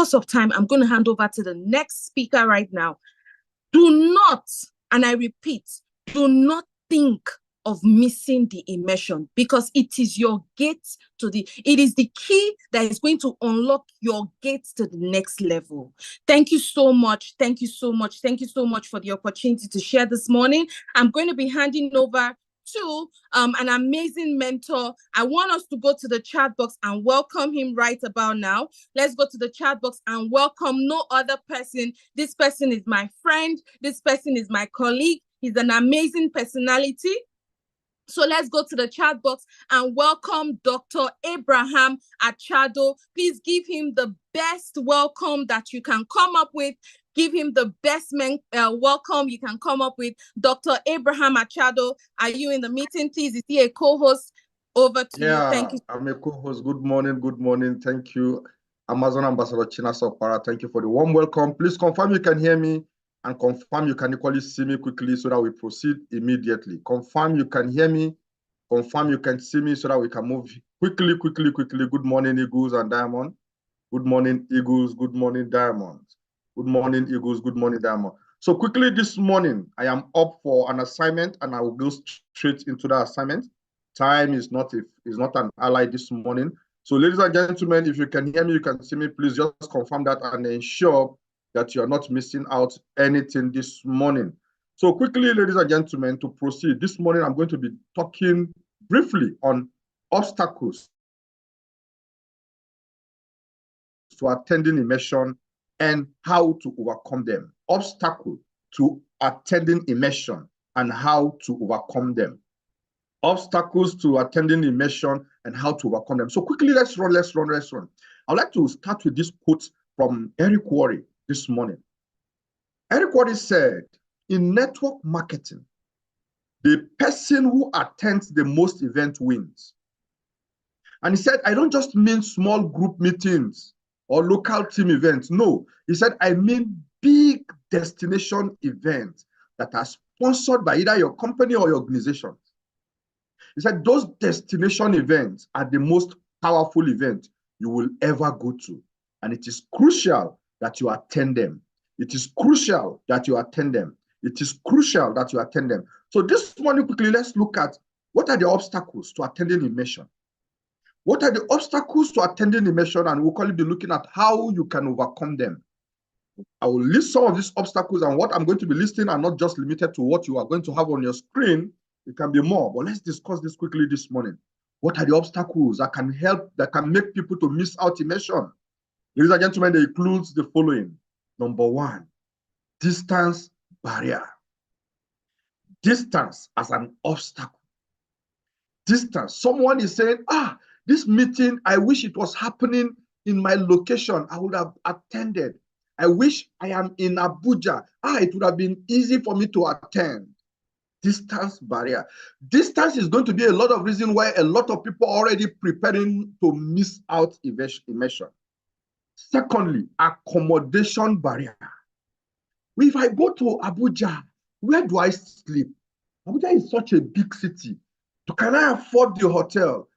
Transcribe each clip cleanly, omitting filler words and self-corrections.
because of time, I'm going to hand over to the next speaker right now. Do not, and I repeat, do not think of missing the immersion, because it is your gate to it is the key that is going to unlock your gate to the next level. Thank you so much. Thank you so much. Thank you so much for the opportunity to share this morning. I'm going to be handing over to an amazing mentor. I want us to go to the chat box and welcome him right about now. Let's go to the chat box and welcome no other person. This person is my friend. This person is my colleague. He's an amazing personality. So let's go to the chat box and welcome Dr. Abraham Achado. Please give him the best welcome that you can come up with. Give him the best welcome you can come up with. Dr. Abraham Achado, are you in the meeting? Please, is he a co-host? Over to you. Thank you. I'm a co-host. Good morning. Good morning. Thank you. Amazon Ambassador China Sopara. Thank you for the warm welcome. Please confirm you can hear me and confirm you can equally see me quickly so that we proceed immediately. Confirm you can hear me. Confirm you can see me so that we can move quickly. Good morning, Eagles and Diamond. Good morning, Eagles. Good morning, Diamonds. Good morning, Eagles. Good morning, Diamond. So quickly this morning, I am up for an assignment and I will go straight into the assignment. Time is not an ally this morning. So ladies and gentlemen, if you can hear me, you can see me, please just confirm that and ensure that you are not missing out anything this morning. So quickly, ladies and gentlemen, to proceed, this morning I'm going to be talking briefly on obstacles to attending immersion and how to overcome them. Obstacle to attending immersion and how to overcome them. Obstacles to attending immersion and how to overcome them. So quickly, let's run. I'd like to start with this quote from Eric Worre this morning. Eric Worre said, in network marketing, the person who attends the most events wins. And he said, I don't just mean small group meetings or local team events. No, he said, I mean big destination events that are sponsored by either your company or your organization. He said, those destination events are the most powerful events you will ever go to. And it is crucial that you attend them. It is crucial that you attend them. It is crucial that you attend them. So this morning, quickly, let's look at what are the obstacles to attending immersion. What are the obstacles to attending immersion? And we'll probably be looking at how you can overcome them. I will list some of these obstacles, and what I'm going to be listing are not just limited to what you are going to have on your screen. It can be more, but let's discuss this quickly this morning. What are the obstacles that can help, that can make people to miss out immersion? Ladies and gentlemen, they include the following. Number one, distance barrier. Distance as an obstacle. Distance. Someone is saying, this meeting, I wish it was happening in my location. I would have attended. I wish I am in Abuja. It would have been easy for me to attend. Distance barrier. Distance is going to be a lot of reason why a lot of people are already preparing to miss out immersion. Secondly, accommodation barrier. If I go to Abuja, where do I sleep? Abuja is such a big city. Can I afford the hotel?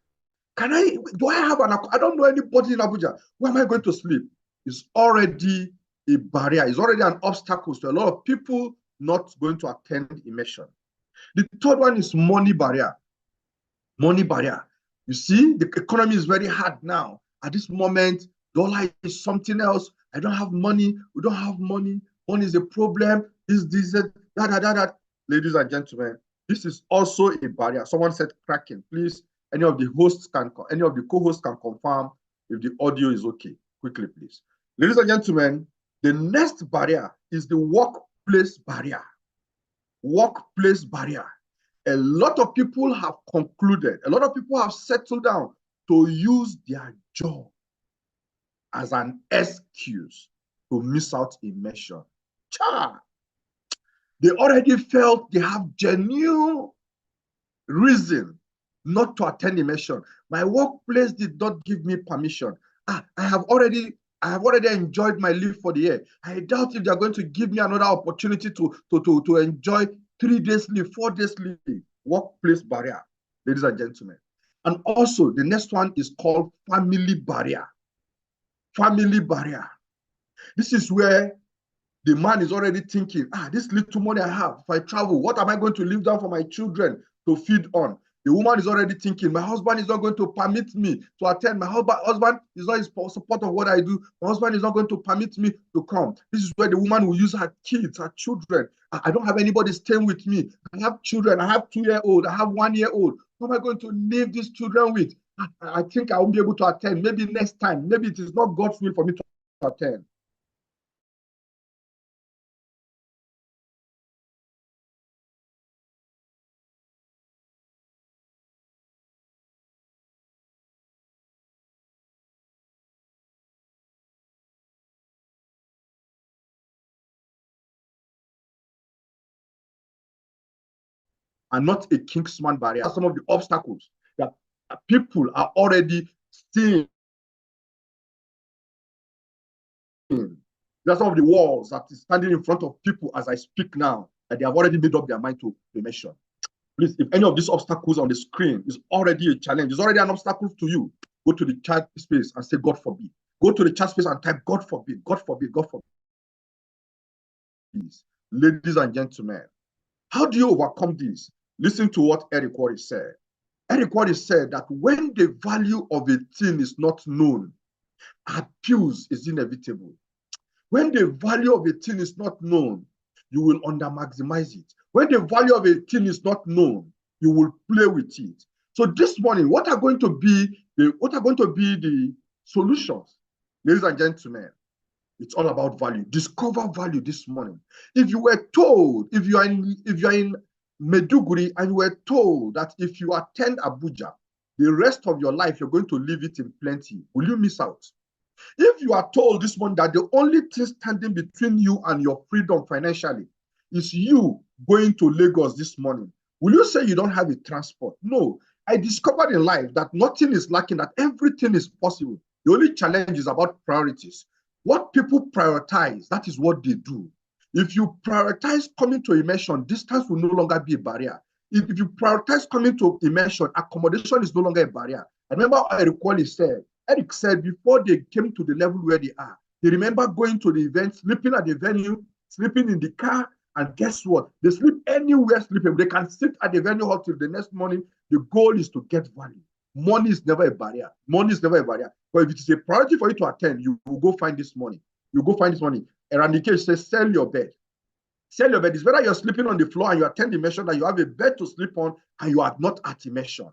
I don't know anybody in Abuja. Where am I going to sleep? It's already a barrier. It's already an obstacle to a lot of people not going to attend immersion. The third one is money barrier. Money barrier. You see, the economy is very hard now. At this moment, dollar is something else. I don't have money. We don't have money. Money is a problem. That. Ladies and gentlemen, this is also a barrier. Someone said cracking. Please, any of the co-hosts can confirm if the audio is okay. Quickly, please. Ladies and gentlemen, the next barrier is the workplace barrier. Workplace barrier. A lot of people have concluded, a lot of people have settled down to use their job as an excuse to miss out immersion. They already felt they have genuine reason not to attend immersion. My workplace did not give me permission. I have already enjoyed my leave for the year. I doubt if they are going to give me another opportunity to enjoy 3 days leave, 4 days leave. Workplace barrier, ladies and gentlemen. And also the next one is called family barrier. Family barrier. This is where the man is already thinking, this little money I have, if I travel, what am I going to leave down for my children to feed on? The woman is already thinking, my husband is not going to permit me to attend. My husband is not in support of what I do. My husband is not going to permit me to come. This is where the woman will use her kids, her children. I don't have anybody staying with me. I have children. I have 2-year-old. I have 1-year-old. Who am I going to leave these children with? I think I won't be able to attend. Maybe next time. Maybe it is not God's will for me to attend. And not a Kingsman barrier. Some of the obstacles that people are already seeing. That's some of the walls that is standing in front of people as I speak now, that they have already made up their mind to mention. Please, if any of these obstacles on the screen is already a challenge, is already an obstacle to you, go to the chat space and say, God forbid. Go to the chat space and type, God forbid, God forbid, God forbid. Ladies and gentlemen, how do you overcome this? Listen to what Eric Worre said. Eric Worre said that when the value of a thing is not known, abuse is inevitable. When the value of a thing is not known, you will under-maximize it. When the value of a thing is not known, you will play with it. So this morning, what are going to be the solutions? Ladies and gentlemen, it's all about value. Discover value this morning. If you were told, if you are in Maiduguri and you were told that if you attend Abuja, the rest of your life you're going to live it in plenty, will you miss out? If you are told this morning that the only thing standing between you and your freedom financially is you going to Lagos this morning, will you say you don't have a transport? No. I discovered in life that nothing is lacking, that everything is possible. The only challenge is about priorities. What people prioritize, that is what they do. If you prioritize coming to Immersion, distance will no longer be a barrier. If you prioritize coming to Immersion, accommodation is no longer a barrier. I remember Eric said before they came to the level where they are, they remember going to the event, sleeping at the venue, sleeping in the car, and guess what? They sleep anywhere sleeping. They can sit at the venue hall till the next morning. The goal is to get value. Money is never a barrier. Money is never a barrier. But if it is a priority for you to attend, you will go find this money. You go find this money. Eradicate says, sell your bed. Sell your bed. It's better you're sleeping on the floor and you attend Immersion than you have a bed to sleep on and you are not at Immersion.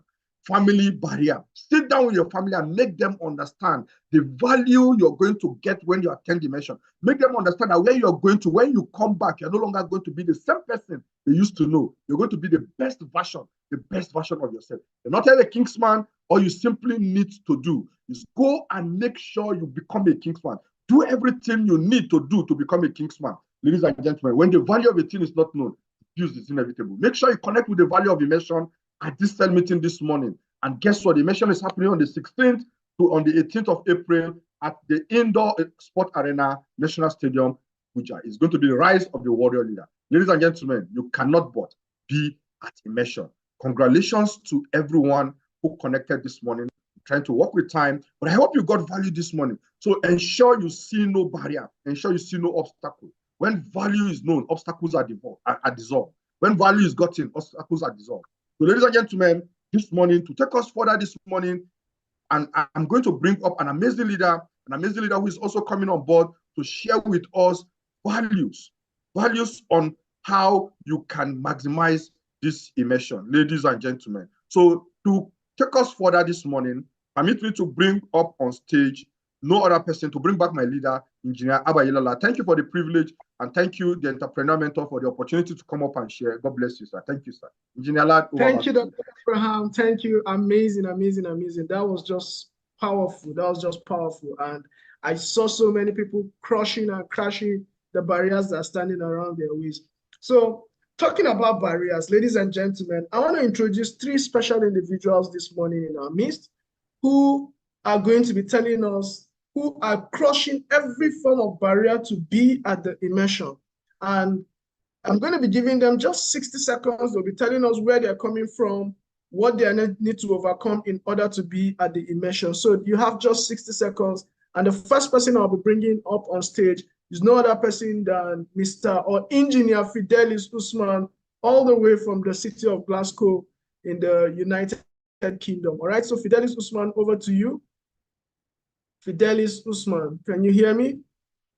Family barrier. Sit down with your family and make them understand the value you're going to get when you attend Immersion. Make them understand that where you're going to, when you come back, you're no longer going to be the same person they used to know. You're going to be the best version of yourself. You're not a Kingsman. All you simply need to do is go and make sure you become a Kingsman. Do everything you need to do to become a Kingsman. Ladies and gentlemen, when the value of a thing is not known, abuse is inevitable. Make sure you connect with the value of Immersion at this cell meeting this morning. And guess what? The Immersion is happening on the 16th to on the 18th of April at the Indoor Sport Arena, National Stadium, which is going to be the rise of the warrior leader. Ladies and gentlemen, you cannot but be at Immersion. Congratulations to everyone who connected this morning, trying to work with time. But I hope you got value this morning. So ensure you see no barrier. Ensure you see no obstacle. When value is known, obstacles are dissolved. When value is gotten, obstacles are dissolved. So ladies and gentlemen, this morning, to take us further this morning, and I'm going to bring up an amazing leader who is also coming on board to share with us values on how you can maximize this Immersion, ladies and gentlemen. So to take us further this morning, permit me to bring up on stage no other person, to bring back my leader, Engineer Abayilala. Thank you for the privilege, and thank you, the entrepreneur mentor, for the opportunity to come up and share. God bless you, sir. Thank you, sir. Engineer Lad. Thank you, Dr. Abraham. Thank you. Amazing, amazing, amazing. That was just powerful. And I saw so many people crushing and crashing the barriers that are standing around their ways. So, talking about barriers, ladies and gentlemen, I want to introduce 3 special individuals this morning in our midst who are going to be telling us, who are crushing every form of barrier to be at the Immersion. And I'm going to be giving them just 60 seconds. They'll be telling us where they're coming from, what they need to overcome in order to be at the Immersion. So you have just 60 seconds. And the first person I'll be bringing up on stage is no other person than Mr. or Engineer Fidelis Usman, all the way from the city of Glasgow in the United Kingdom. All right, so Fidelis Usman, over to you. Fidelis Usman, can you hear me?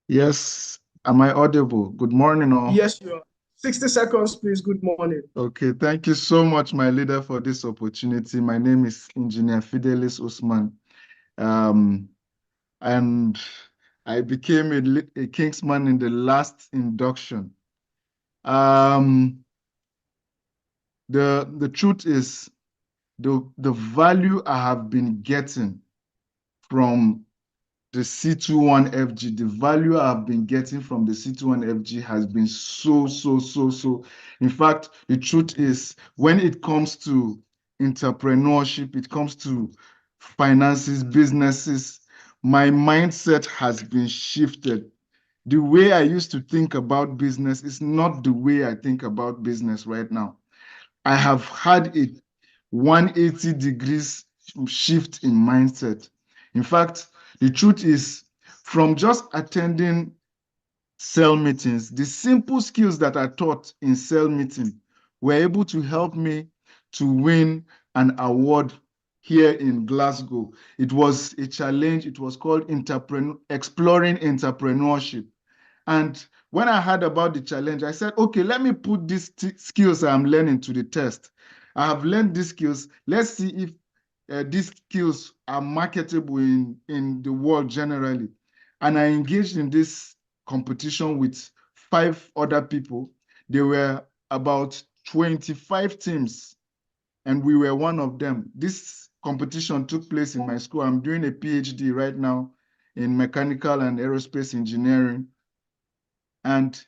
Yes. Am I audible? Good morning, all. Yes, you are. 60 seconds, please. Good morning. Okay, thank you so much, my leader, for this opportunity. My name is Engineer Fidelis Usman, and I became a Kingsman in the last induction. The truth is, the value I have been getting from the C21FG, the value I've been getting from the C21FG has been so. In fact, the truth is, when it comes to entrepreneurship, it comes to finances, businesses, my mindset has been shifted. The way I used to think about business is not the way I think about business right now. I have had a 180 degrees shift in mindset. In fact, the truth is, from just attending cell meetings, the simple skills that I taught in cell meeting were able to help me to win an award here in Glasgow. It was a challenge. It was called Exploring Entrepreneurship. And when I heard about the challenge, I said, okay, let me put these skills I'm learning to the test. I have learned these skills. Let's see if these skills are marketable in the world generally. And I engaged in this competition with 5 other people. There were about 25 teams, and we were one of them. This competition took place in my school. I'm doing a PhD right now in mechanical and aerospace engineering. And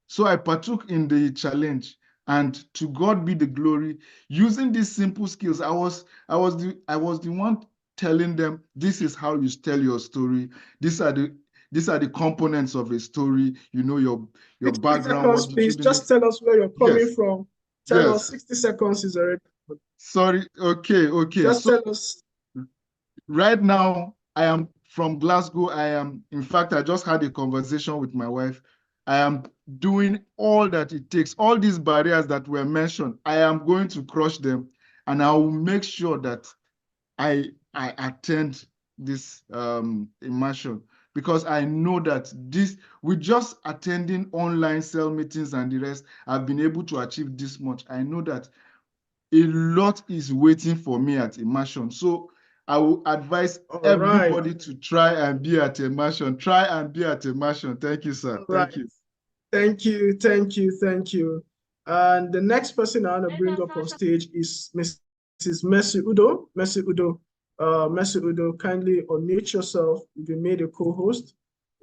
so I partook in the challenge, and to God be the glory. Using these simple skills, I was the one telling them, this is how you tell your story. These are the components of a story. You know, your 60 background. seconds, please. Just tell us where you're coming from. Tell us. 60 seconds is already. Sorry. Okay. Just tell us. Right now, I am from Glasgow. In fact, I just had a conversation with my wife. I am doing all that it takes. All these barriers that were mentioned, I am going to crush them, and I will make sure that I attend this immersion, because I know that with just attending online cell meetings and the rest, I've been able to achieve this much. I know that a lot is waiting for me at immersion. So I will advise everybody to try and be at immersion. Try and be at immersion. Thank you, sir. Thank you. Thank you. And the next person I want to bring up on stage is Mrs. Mercy Udo. Mercy Udo, kindly unmute yourself. You've been made a co-host.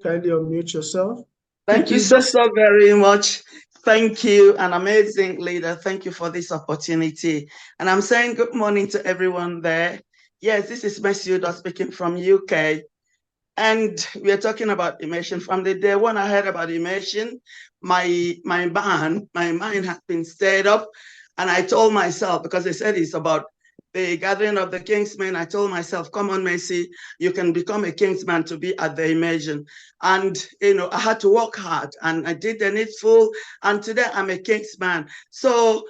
Kindly unmute yourself. Thank you so very much. Thank you, an amazing leader. Thank you for this opportunity. And I'm saying good morning to everyone there. Yes, this is Mercy Udo speaking from UK. And we are talking about immersion. From the day when I heard about immersion, my mind had been stirred up. And I told myself, because they said it's about the gathering of the Kingsmen, I told myself, come on, Mercy, you can become a Kingsman to be at the immersion. And, I had to work hard, and I did the needful. And today I'm a Kingsman. So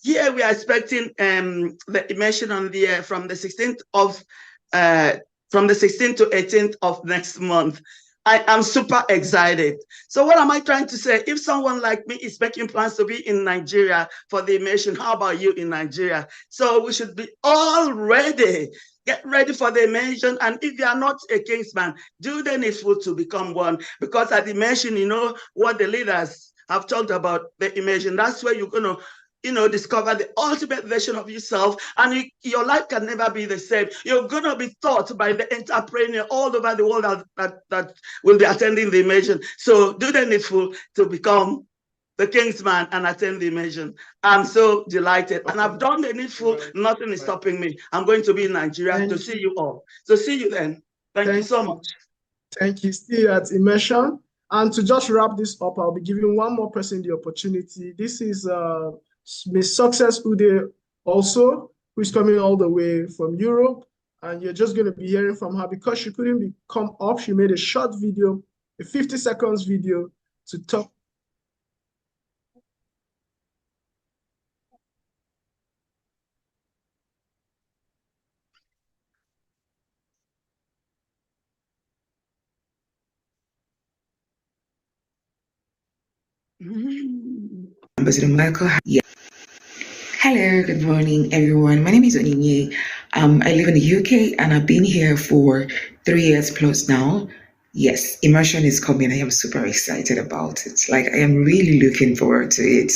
here we are expecting the immersion on the from the 16th to 18th of next month. I am super excited. So what am I trying to say? If someone like me is making plans to be in Nigeria for the immersion, how about you in Nigeria? So we should be all ready. Get ready for the immersion. And if you are not a Kingsman, do the needful to become one. Because at the immersion, you know what the leaders have talked about the immersion. That's where you're going to discover the ultimate version of yourself, and your life can never be the same. You're going to be taught by the entrepreneur all over the world that will be attending the immersion. So do the needful to become the Kingsman and attend the immersion. I'm so delighted. And I've done the needful. Nothing is stopping me. I'm going to be in Nigeria to see you all. So see you then. Thank you so much. Thank you. Still at Immersion. And to just wrap this up, I'll be giving one more person the opportunity. This is Miss Success Ude also, who is coming all the way from Europe. and you're just going to be hearing from her because she couldn't come up. She made a short video, a 50 seconds video to talk. Ambassador Michael. Yeah. Hello, good morning, everyone. My name is Onyinye. I live in the UK and I've been here for 3 years plus now. Yes, Immersion is coming. I am super excited about it. Like, I am really looking forward to it.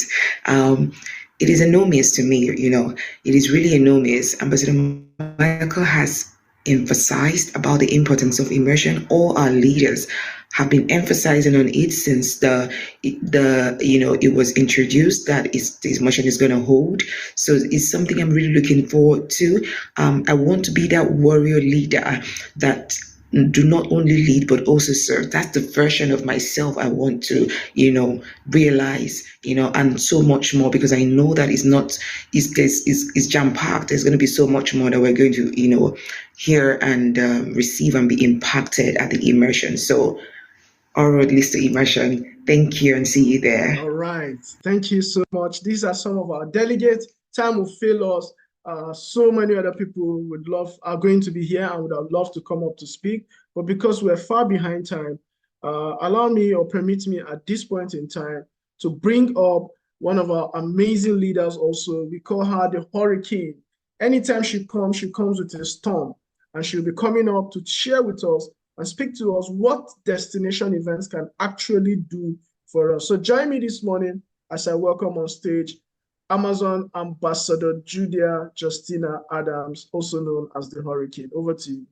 It is a no miss to me, you know. It is really a no miss. Ambassador Michael has emphasized about the importance of immersion. All our leaders have been emphasizing on it since it was introduced that the immersion is going to hold. So it's something I'm really looking forward to. I want to be that warrior leader that do not only lead but also serve. That's the version of myself I want to, realize, and so much more, because I know that it's jam-packed. There's going to be so much more that we're going to, hear and receive and be impacted at the immersion. So, all road leads to immersion. Thank you and see you there. All right. Thank you so much. These are some of our delegates. Time will fail us. So many other people are going to be here and would have loved to come up to speak, but because we're far behind time, allow me or permit me at this point in time to bring up one of our amazing leaders also. We call her the Hurricane. Anytime she comes with a storm, and she'll be coming up to share with us and speak to us what destination events can actually do for us. So join me this morning as I welcome on stage Amazon Ambassador Julia Justina Adams, also known as the Hurricane. Over to you.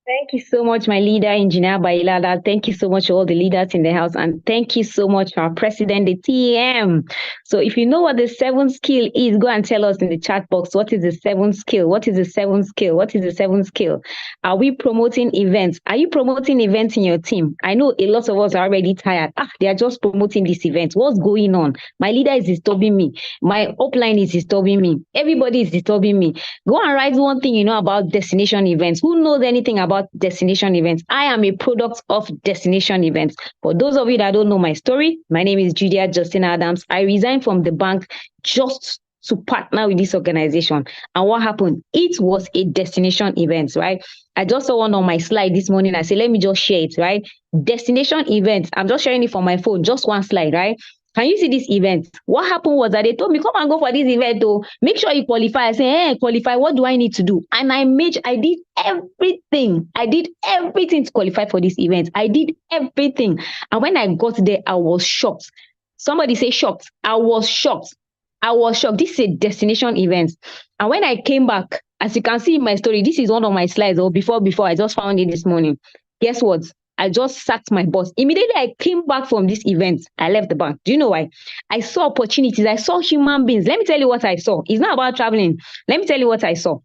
Thank you so much, my leader, Engineer Bailada. Thank you so much to all the leaders in the house. And thank you so much for our president, the TM. So if you know what the seventh skill is, go and tell us in the chat box. What is the seventh skill? What is the seventh skill? What is the seventh skill? Are we promoting events? Are you promoting events in your team? I know a lot of us are already tired. They are just promoting this event. What's going on? My leader is disturbing me. My upline is disturbing me. Everybody is disturbing me. Go and write one thing about destination events. Who knows anything about destination events? I am a product of destination events. For those of you that don't know my story, my name is Julia Justina Adams. I resigned from the bank just to partner with this organization. And what happened? It was a destination event, right? I just saw one on my slide this morning. I said, let me just share it, right? Destination events. I'm just sharing it from my phone, just one slide, right? Can you see this event? What happened was that they told me, come and go for this event, though. Make sure you qualify. I said, hey, qualify. What do I need to do? And I did everything. I did everything to qualify for this event. I did everything. And when I got there, I was shocked. Somebody say shocked. I was shocked. This is a destination event. And when I came back, as you can see in my story, this is one of my slides, or before I just found it this morning. Guess what? I just sacked my boss. Immediately I came back from this event, I left the bank. Do you know why? I saw opportunities. I saw human beings. Let me tell you what I saw. It's not about traveling. Let me tell you what I saw.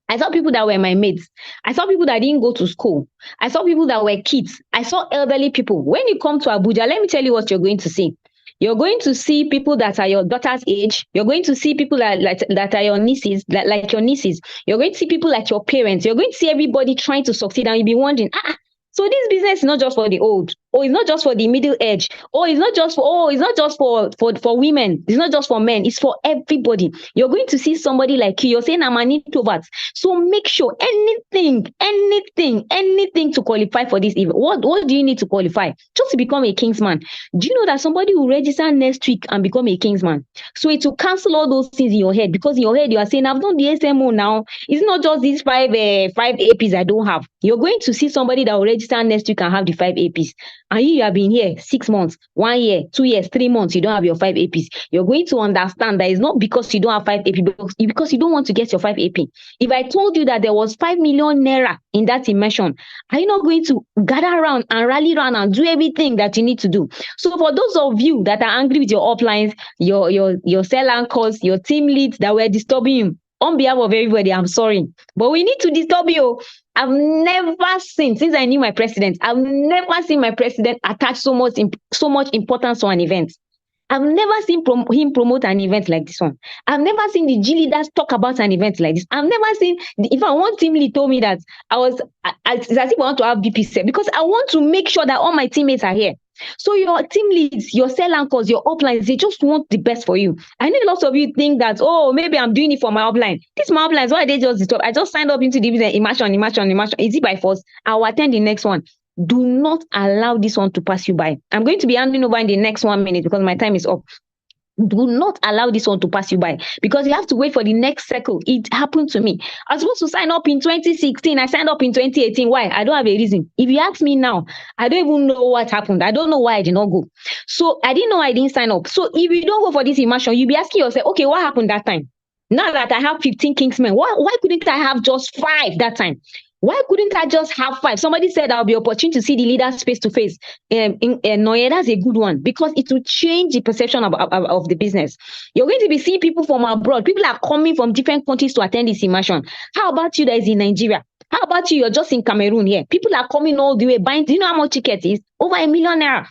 I saw people that were my mates. I saw people that didn't go to school. I saw people that were kids. I saw elderly people. When you come to Abuja, let me tell you what you're going to see. You're going to see people that are your daughter's age. You're going to see people that are your nieces, like your nieces. You're going to see people like your parents. You're going to see everybody trying to succeed, and you'll be wondering, so this business is not just for the old, or it's not just for the middle age, or it's not just for women, it's not just for men, it's for everybody. You're going to see somebody like you. You're saying I'm an introvert. So make sure anything to qualify for this event. What do you need to qualify? Just to become a Kingsman. Do you know that somebody will register next week and become a Kingsman? So it will cancel all those things in your head, because in your head you are saying, I've done the SMO now. It's not just these five APs I don't have. You're going to see somebody that will register next week and have the 5 APs. And you have been here 6 months, 1 year, 2 years, 3 months, you don't have your 5 APs. You're going to understand that it's not because you don't have 5 AP, but because you don't want to get your 5 AP. If I told you that there was 5 million naira in that immersion, are you not going to gather around and rally around and do everything that you need to do? So for those of you that are angry with your uplines, your cell anchors, your team leads that were disturbing you, on behalf of everybody, I'm sorry, but we need to disturb you. I've never seen, since I knew my president, I've never seen my president attach so much importance to an event. I've never seen him promote an event like this one. I've never seen the G leaders talk about an event like this. I've never seen, if I one team lead told me that it's as if I want to have BP because I want to make sure that all my teammates are here. So your team leads, your cell anchors, your uplines, they just want the best for you. I know lots of you think that, oh, maybe I'm doing it for my upline. This my uplines, why they just disturb? I just signed up into the business, immersion. Is it by force? I'll attend the next one. Do not allow this one to pass you by. I'm going to be handing over in the next 1 minute because my time is up. Do not allow this one to pass you by because you have to wait for the next cycle. It happened to me. I was supposed to sign up in 2016. I signed up in 2018. Why? I don't have a reason. If you ask me now, I don't even know what happened. I don't know why I did not go. So I didn't know I didn't sign up. So if you don't go for this immersion, you'll be asking yourself, okay, what happened that time? Now that I have 15 Kingsmen, why couldn't I have just 5 that time? Why couldn't I just have 5? Somebody said I'll be opportune to see the leaders face to face. No, that's a good one because it will change the perception of the business. You're going to be seeing people from abroad. People are coming from different countries to attend this immersion. How about you that is in Nigeria? How about you? You're just in Cameroon here. People are coming all the way buying. Do you know how much ticket is? Over $1 million.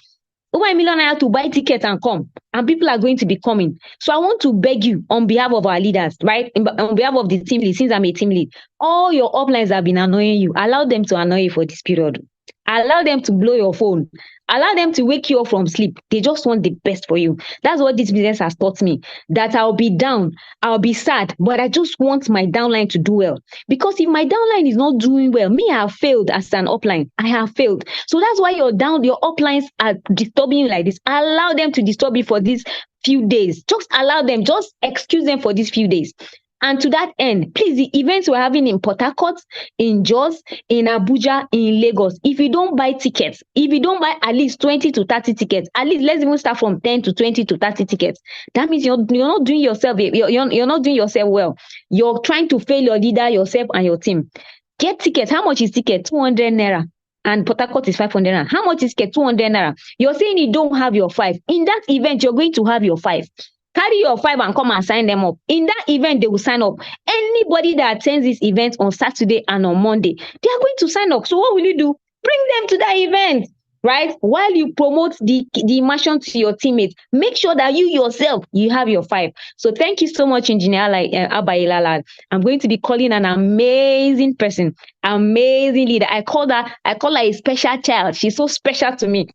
Over $1 million to buy tickets and come. And people are going to be coming. So I want to beg you on behalf of our leaders, right? On behalf of the team lead, since I'm a team lead, all your uplines have been annoying you. Allow them to annoy you for this period. Allow them to blow your phone. Allow them to wake you up from sleep. They just want the best for you. That's what this business has taught me. That I'll be down, I'll be sad, but I just want my downline to do well. Because if my downline is not doing well, me, I have failed as an upline. I have failed. So that's why your uplines are disturbing you like this. Allow them to disturb you for these few days. Just allow them. Just excuse them for these few days. And to that end, please, the events we're having in Port Harcourt, in Jos, in Abuja, in Lagos, if you don't buy tickets, if you don't buy at least 20 to 30 tickets, at least let's even start from 10 to 20 to 30 tickets. That means you're not doing yourself, you're not doing yourself well. You're trying to fail your leader, yourself, and your team. Get tickets. How much is ticket? 200 naira. And Port Harcourt is 500 naira. How much is ticket? 200 naira. You're saying you don't have your 5. In that event, you're going to have your 5. Carry your 5 and come and sign them up. In that event, they will sign up. Anybody that attends this event on Saturday and on Monday, they are going to sign up. So what will you do? Bring them to that event, right? While you promote the immersion to your teammates, make sure that you yourself, you have your 5. So thank you so much, Engineer Abayilala. I'm going to be calling an amazing person, amazing leader. I call her a special child. She's so special to me.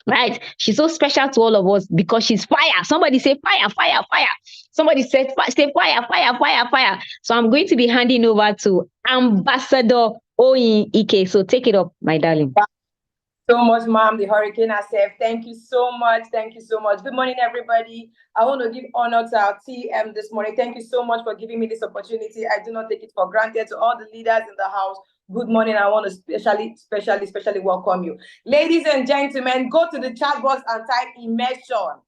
Right? She's so special to all of us because she's fire. Somebody say fire, fire, fire. Somebody say fire, fire, fire, fire. So I'm going to be handing over to Ambassador Oyin Ike. So take it up, my darling. So much, Mom, the Hurricane herself. Thank you so much. Thank you so much. Good morning, everybody. I want to give honor to our TM this morning. Thank you so much for giving me this opportunity. I do not take it for granted. To all the leaders in the house, good morning. I want to especially welcome you. Ladies and gentlemen, go to the chat box and type immersion.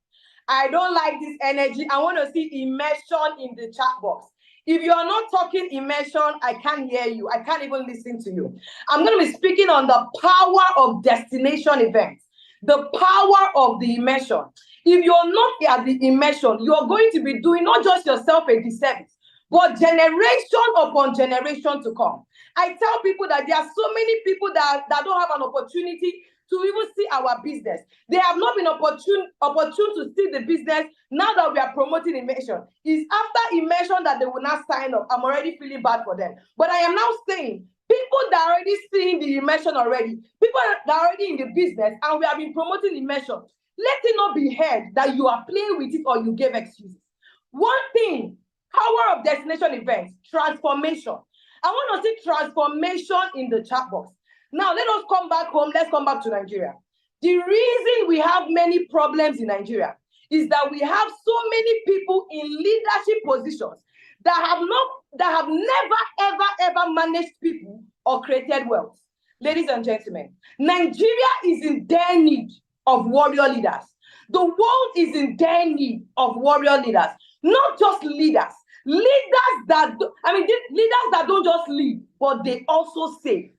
I don't like this energy. I want to see immersion in the chat box. If you are not talking immersion, I can't hear you. I can't even listen to you. I'm going to be speaking on the power of destination events, the power of the immersion. If you're not at the immersion, you're going to be doing not just yourself a disservice, but generation upon generation to come. I tell people that there are so many people that don't have an opportunity to even see our business. They have not been opportune to see the business now that we are promoting immersion. It's after immersion that they will not sign up. I'm already feeling bad for them. But I am now saying, people that are already seeing the immersion already, people that are already in the business and we have been promoting immersion, let it not be heard that you are playing with it or you gave excuses. One thing, power of destination events, transformation. I want to see transformation in the chat box. Now, let us come back home. Let's come back to Nigeria. The reason we have many problems in Nigeria is that we have so many people in leadership positions that have never, ever managed people or created wealth. Ladies and gentlemen, Nigeria is in dire need of warrior leaders. The world is in dire need of warrior leaders, not just leaders. Leaders that don't just lead, but they also save.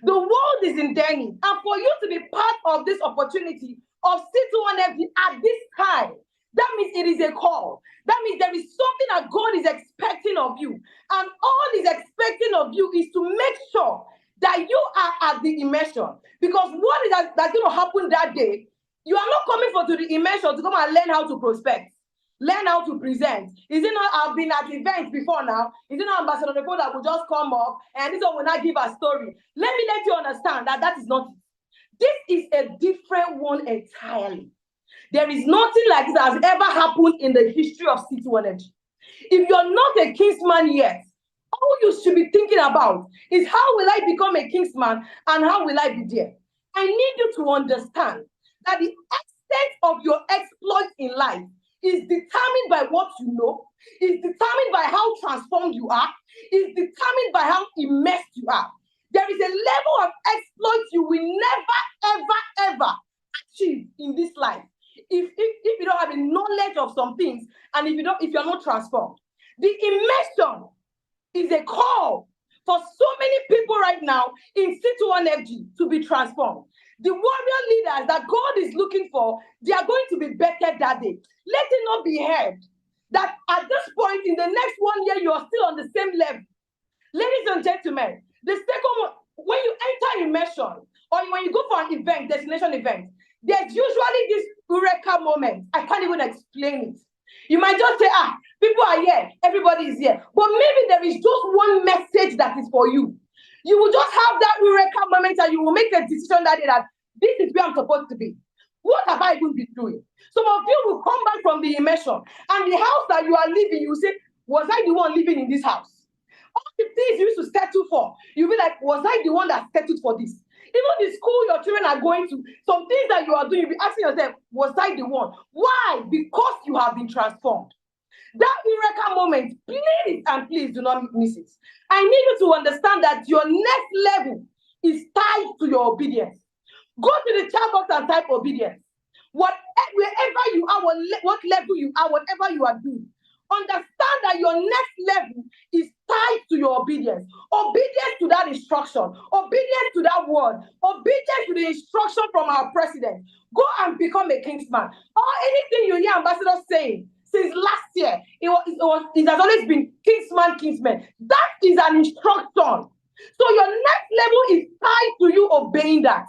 The world is in dire need, and for you to be part of this opportunity of C21FG at this time, that means it is a call. That means there is something that God is expecting of you, and all He's expecting of you is to make sure that you are at the immersion. Because what is that's going to happen that day? You are not coming to the immersion to come and learn how to prospect, learn how to present. Is it not? I've been at events before now. Is it not Ambassador Nicole that will just come up and this one will not give a story? Let me let you understand that that is not it. This is a different one entirely. There is nothing like this that has ever happened in the history of C2 Energy. If you're not a Kingsman yet, all you should be thinking about is how will I become a Kingsman and how will I be there? I need you to understand that the extent of your exploit in life is determined by what you know, is determined by how transformed you are, is determined by how immersed you are. There is a level of exploit you will never, ever, ever achieve in this life if you don't have a knowledge of some things and if you're not transformed. The immersion is a call for so many people right now in C21FG to be transformed. The warrior leaders that God is looking for, they are going to be better that day. Let it not be heard that at this point in the next 1 year, you are still on the same level. Ladies and gentlemen, the second one, when you enter immersion or when you go for an event, destination event, there's usually this eureka moment. I can't even explain it. You might just say, people are here, everybody is here. But maybe there is just one message that is for you. You will just have that eureka moment and you will make a decision that day that this is where I'm supposed to be. What have I even been doing? Some of you will come back from the immersion and the house that you are living, you will say, was I the one living in this house? All the things you used to settle for, you'll be like, was I the one that settled for this? Even the school your children are going to, some things that you are doing, you'll be asking yourself, was I the one? Why? Because you have been transformed. That eureka moment, please and please do not miss it. I need you to understand that your next level is tied to your obedience. Go to the chat box and type obedience. Wherever you are, what level you are, whatever you are doing, understand that your next level is tied to your obedience. Obedience to that instruction, obedience to that word, obedience to the instruction from our president. Go and become a Kingsman. Or anything you hear ambassadors saying since last year, it has always been Kingsman. That is an instruction. So your next level is tied to you obeying that.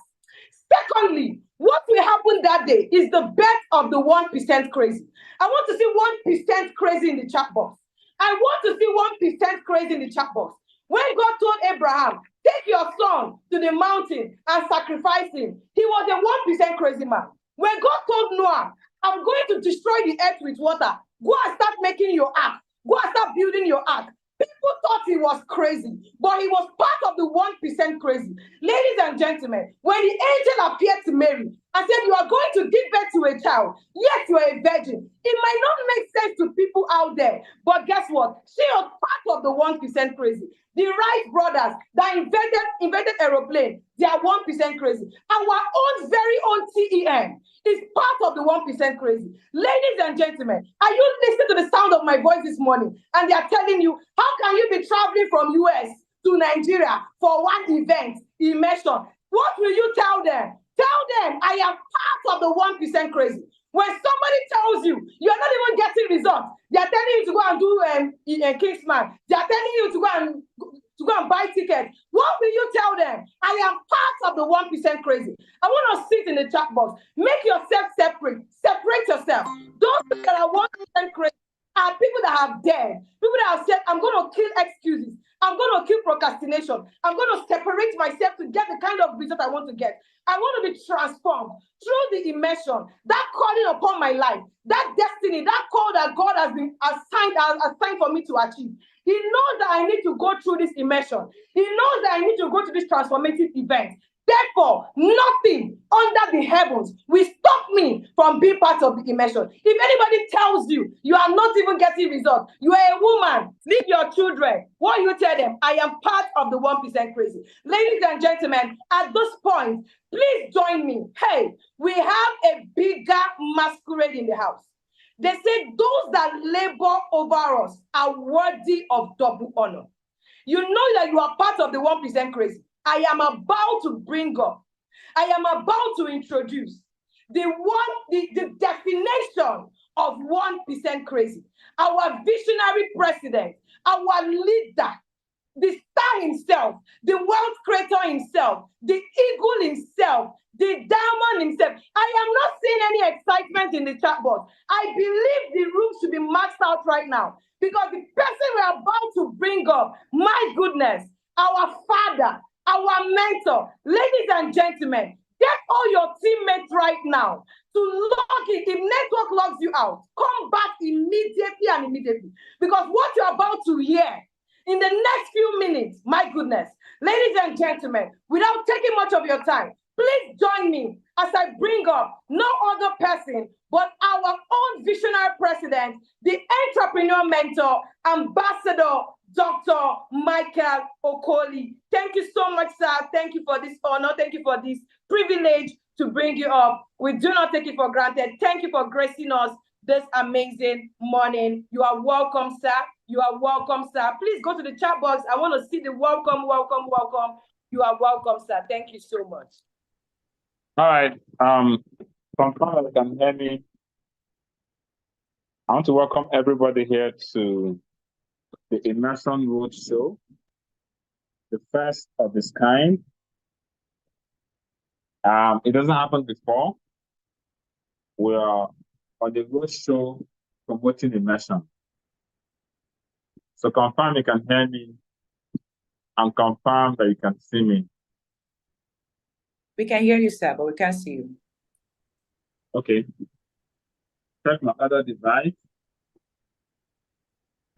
Secondly, what will happen that day is the birth of the 1% crazy. I want to see 1% crazy in the chat box. I want to see 1% crazy in the chat box. When God told Abraham, take your son to the mountain and sacrifice him, he was a 1% crazy man. When God told Noah, I'm going to destroy the earth with water, go and start making your ark, go and start building your ark. People thought he was crazy, but he was part of the 1% crazy. Ladies and gentlemen, when the angel appeared to Mary and said, you are going to give birth to a child, yes, you are a virgin. It might not make sense to people out there, but guess what? She was part of the 1% crazy. The Wright brothers that invented aeroplane, they are 1% crazy. Our own very own TEM is part of the 1% crazy. Ladies and gentlemen, are you listening to the sound of my voice this morning? And they are telling you, how can you be traveling from US to Nigeria for one event, immersion? What will you tell them? Tell them, I am part of the 1% crazy. When somebody tells you, you're not even getting results, they are telling you to go and do a Kingsman. They are telling you to go and buy tickets. What will you tell them? I am part of the 1% crazy. I want to sit in the chat box. Make yourself separate. Separate yourself. Those people that are 1% crazy are people that have dared. People that have said, I'm going to kill excuses. I'm going to kill procrastination. I'm going to separate myself to get the kind of result I want to get. I want to be transformed through the immersion, that calling upon my life, that destiny, that call that God has been assigned for me to achieve. He knows that I need to go through this immersion. He knows that I need to go to this transformative event. Therefore, nothing under the heavens will stop me from being part of the immersion. If anybody tells you you are not even getting results, you are a woman, leave your children. What you tell them? I am part of the 1% crazy. Ladies and gentlemen, at this point, please join me. Hey, we have a bigger masquerade in the house. They say those that labor over us are worthy of double honor. You know that you are part of the 1% crazy. I am about to bring up, I am about to introduce the definition of 1% crazy. Our visionary president, our leader, the star himself, the wealth creator himself, the eagle himself, the diamond himself. I am not saying any excitement in the chat box. I believe the room should be maxed out right now because the person we're about to bring up, my goodness, our father, our mentor, ladies and gentlemen, get all your teammates right now to log in. If network logs you out, come back immediately and immediately because what you're about to hear in the next few minutes, my goodness, ladies and gentlemen, without taking much of your time, please join me as I bring up no other person but our own visionary president, the entrepreneur mentor, Ambassador Dr. Michael Okoli. Thank you so much, sir. Thank you for this honor. Thank you for this privilege to bring you up. We do not take it for granted. Thank you for gracing us this amazing morning. You are welcome, sir. You are welcome, sir. Please go to the chat box. I want to see the welcome, welcome, welcome. You are welcome, sir. Thank you so much. All right. Confirm you can hear me. I want to welcome everybody here to the Immersion Roadshow, the first of its kind. It doesn't happen before. We are on the roadshow promoting Immersion. So confirm you can hear me and confirm that you can see me. We can hear you, sir, but we can't see you. Okay. Check my other device.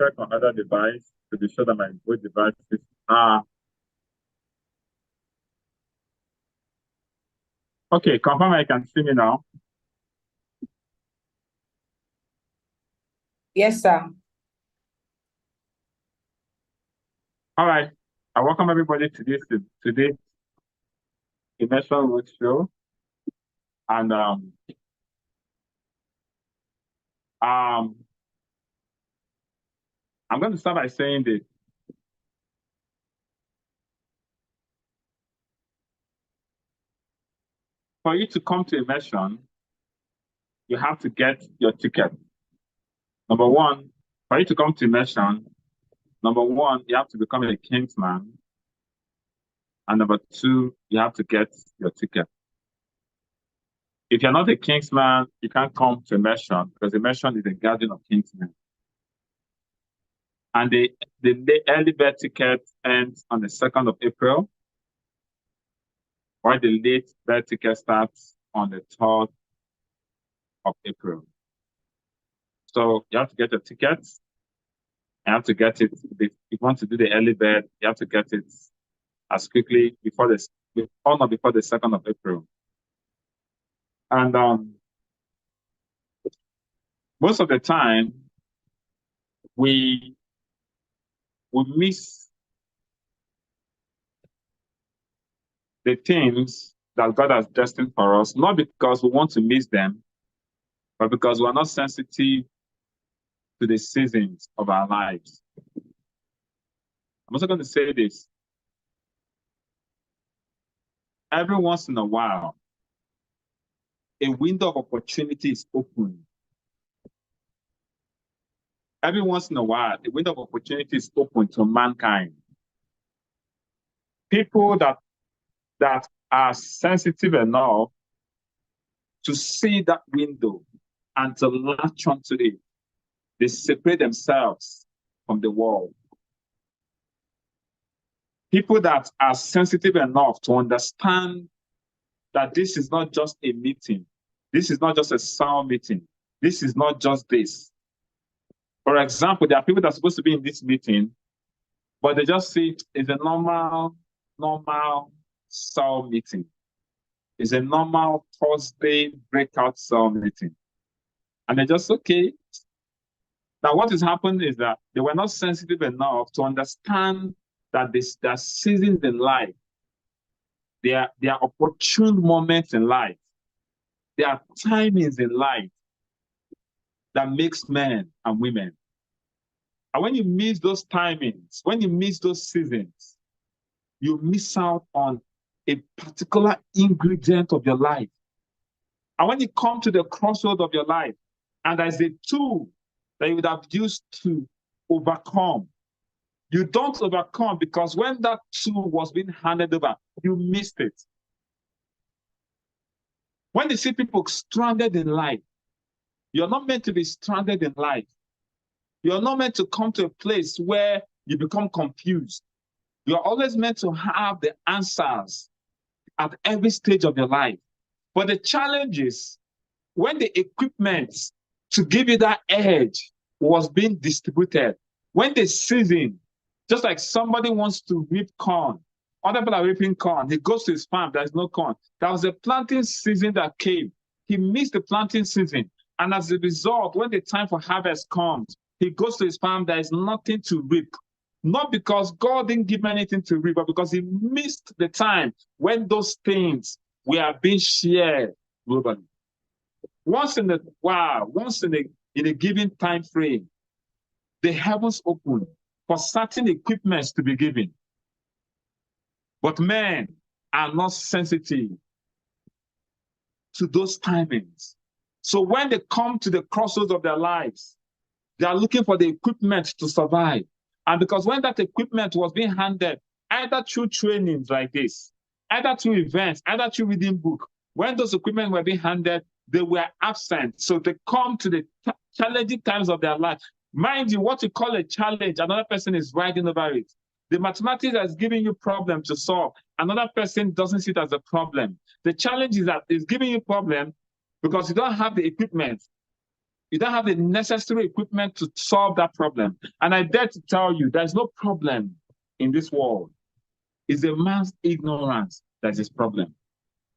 Check my other device to be sure that my both devices are. Okay, confirm I can see me now. Yes, sir. All right. I welcome everybody to today's Immersion Roadshow. And I'm going to start by saying this. For you to come to Immersion, you have to get your ticket. Number one, for you to come to Immersion, number one, you have to become a Kingsman. And number two, you have to get your ticket. If you're not a Kingsman, you can't come to Immersion because Immersion is a gathering of Kingsmen. And the early bird ticket ends on the 2nd of April, while the late bird ticket starts on the 3rd of April. So you have to get your tickets. You have to get it. If you want to do the early bird, you have to get it as quickly before the 2nd of April. And most of the time, we miss the things that God has destined for us, not because we want to miss them, but because we're not sensitive to the seasons of our lives. I'm also going to say this. Every once in a while, a window of opportunity is open. Every once in a while, a window of opportunity is open to mankind. People that are sensitive enough to see that window and to latch onto it, they separate themselves from the world. People that are sensitive enough to understand that this is not just a meeting. This is not just a sound meeting. This is not just this. For example, there are people that are supposed to be in this meeting, but they just see it's a normal sound meeting. It's a normal Thursday breakout sound meeting. And they're just, okay. Now, what has happened is that they were not sensitive enough to understand that there are seasons in life. There are opportune moments in life. There are timings in life that makes men and women. And when you miss those timings, when you miss those seasons, you miss out on a particular ingredient of your life. And when you come to the crossroad of your life, and there's a tool that you would have used to overcome, you don't overcome because when that tool was being handed over, you missed it. When they see people stranded in life, you're not meant to be stranded in life. You're not meant to come to a place where you become confused. You're always meant to have the answers at every stage of your life. But the challenge is when the equipment to give you that edge was being distributed, when the season, just like somebody wants to reap corn, other people are reaping corn, he goes to his farm, there's no corn. There was a planting season that came. He missed the planting season. And as a result, when the time for harvest comes, he goes to his farm, there is nothing to reap. Not because God didn't give him anything to reap, but because he missed the time when those things were being shared globally. Once in a given time frame, the heavens open for certain equipments to be given. But men are not sensitive to those timings. So when they come to the crossroads of their lives, they are looking for the equipment to survive. And because when that equipment was being handed, either through trainings like this, either through events, either through reading book, when those equipment were being handed, they were absent. So they come to the challenging times of their life. Mind you, what you call a challenge, another person is riding over it. The mathematics that's giving you problem to solve, another person doesn't see it as a problem. The challenge is that it's giving you problem because you don't have the equipment. You don't have the necessary equipment to solve that problem. And I dare to tell you, there's no problem in this world. It's a man's ignorance that is problem.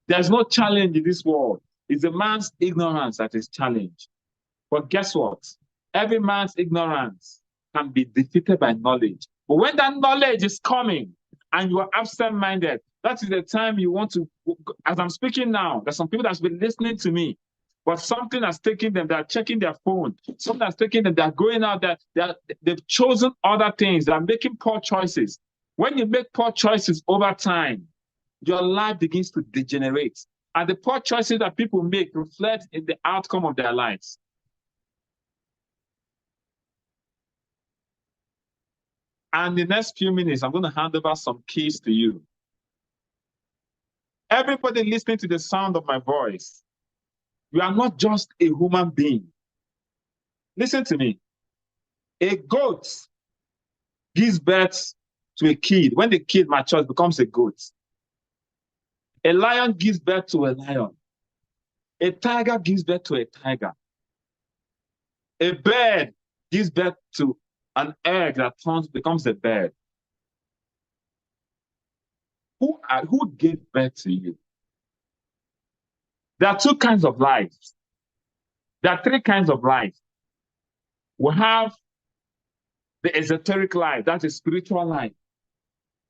There's no challenge in this world. It's a man's ignorance that is challenge. But guess what? Every man's ignorance can be defeated by knowledge. But when that knowledge is coming and you are absent-minded, that is the time you want to, as I'm speaking now, there's some people that's been listening to me, but something has taken them, they're checking their phone, something has taken them, they're going out there, they've chosen other things, they're making poor choices. When you make poor choices over time, your life begins to degenerate. And the poor choices that people make reflect in the outcome of their lives. And in the next few minutes, I'm going to hand over some keys to you. Everybody listening to the sound of my voice, you are not just a human being. Listen to me. A goat gives birth to a kid. When the kid matures, becomes a goat. A lion gives birth to a lion. A tiger gives birth to a tiger. A bird gives birth to an egg that becomes a bird. Who gave birth to you? There are two kinds of lives. There are three kinds of life. We have the esoteric life, that is spiritual life.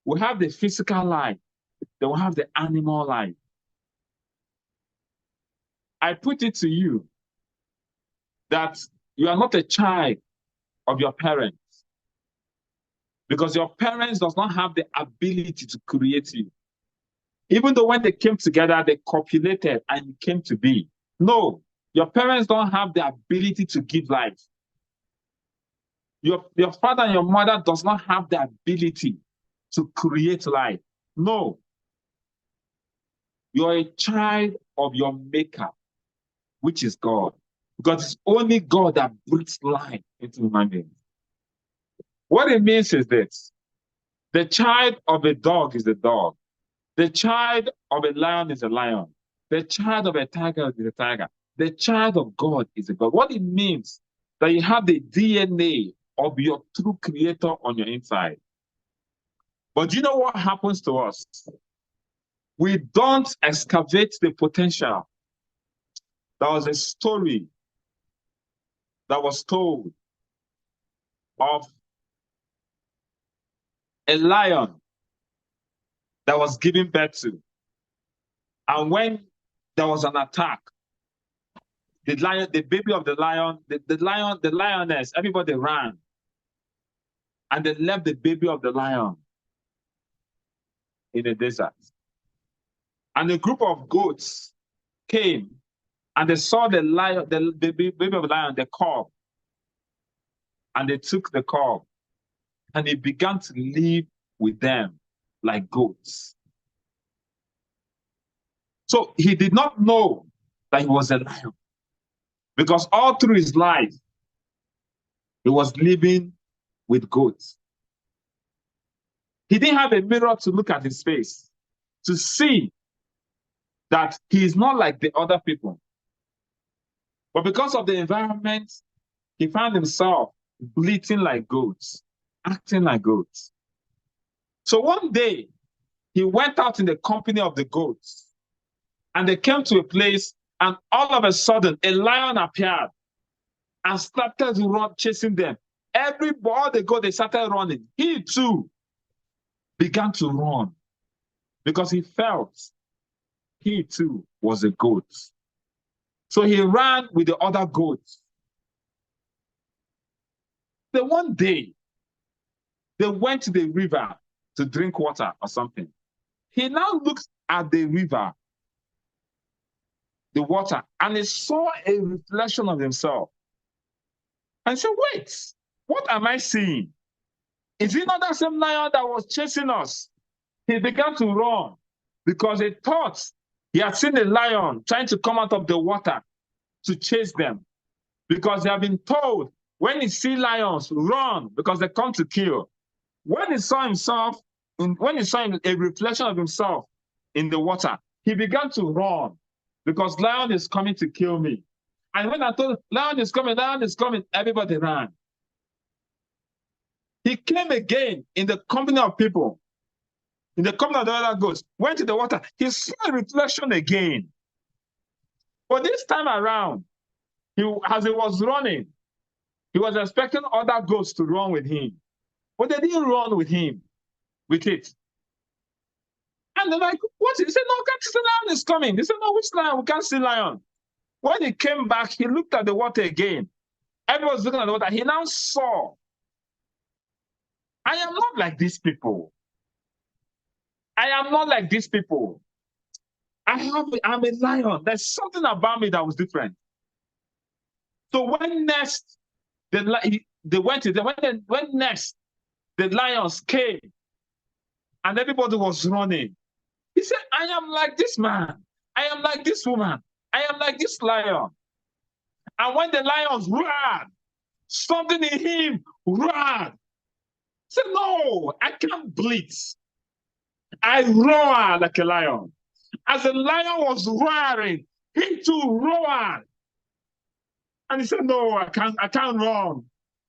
We have the physical life. Then we have the animal life. I put it to you that you are not a child of your parents because your parents does not have the ability to create you. Even though when they came together, they copulated and you came to be. No, your parents don't have the ability to give life. Your father and your mother does not have the ability to create life. No. You're a child of your maker, which is God. Because it's only God that breathes life into human beings. What it means is this. The child of a dog is a dog. The child of a lion is a lion. The child of a tiger is a tiger. The child of God is a God. What it means that you have the DNA of your true creator on your inside. But do you know what happens to us? We don't excavate the potential. There was a story that was told of a lion that was given birth to. And when there was an attack, the baby of the lion, the lioness, everybody ran. And they left the baby of the lion in the desert. And a group of goats came and they saw the lion, the baby of the lion, the cub. And they took the cub and he began to live with them like goats. So he did not know that he was a lion. Because all through his life, he was living with goats. He didn't have a mirror to look at his face, to see that he is not like the other people. But because of the environment, he found himself bleating like goats, acting like goats. So one day, he went out in the company of the goats, and they came to a place, and all of a sudden, a lion appeared and started to run, chasing them. All the goats, they started running. He too began to run because he felt he too was a goat. So he ran with the other goats. Then one day, they went to the river to drink water or something. He now looks at the river, the water, and he saw a reflection of himself. And said, wait, what am I seeing? Is it not that same lion that was chasing us? He began to run because he thought he had seen a lion trying to come out of the water to chase them. Because they have been told, when you see lions, run, because they come to kill. When he saw a reflection of himself in the water, he began to run because lion is coming to kill me. And when I told lion is coming, everybody ran. He came again in the company of people, in the company of the other goats, went to the water. He saw a reflection again. But this time around, as he was running, he was expecting other goats to run with him. But they didn't run with him, with it. And they're like, what? He said, no, can't see lion is coming. He said, no, which lion? We can't see lion. When he came back, he looked at the water again. Everyone was looking at the water. He now saw, I am not like these people. I am not like these people. I'm a lion. There's something about me that was different. So when next the lions came and everybody was running, he said, I am like this man. I am like this woman. I am like this lion. And when the lions roared, something in him roared. He said, no, I can't bleat. I roar like a lion. As the lion was roaring, he too roared. And he said, no, I can't run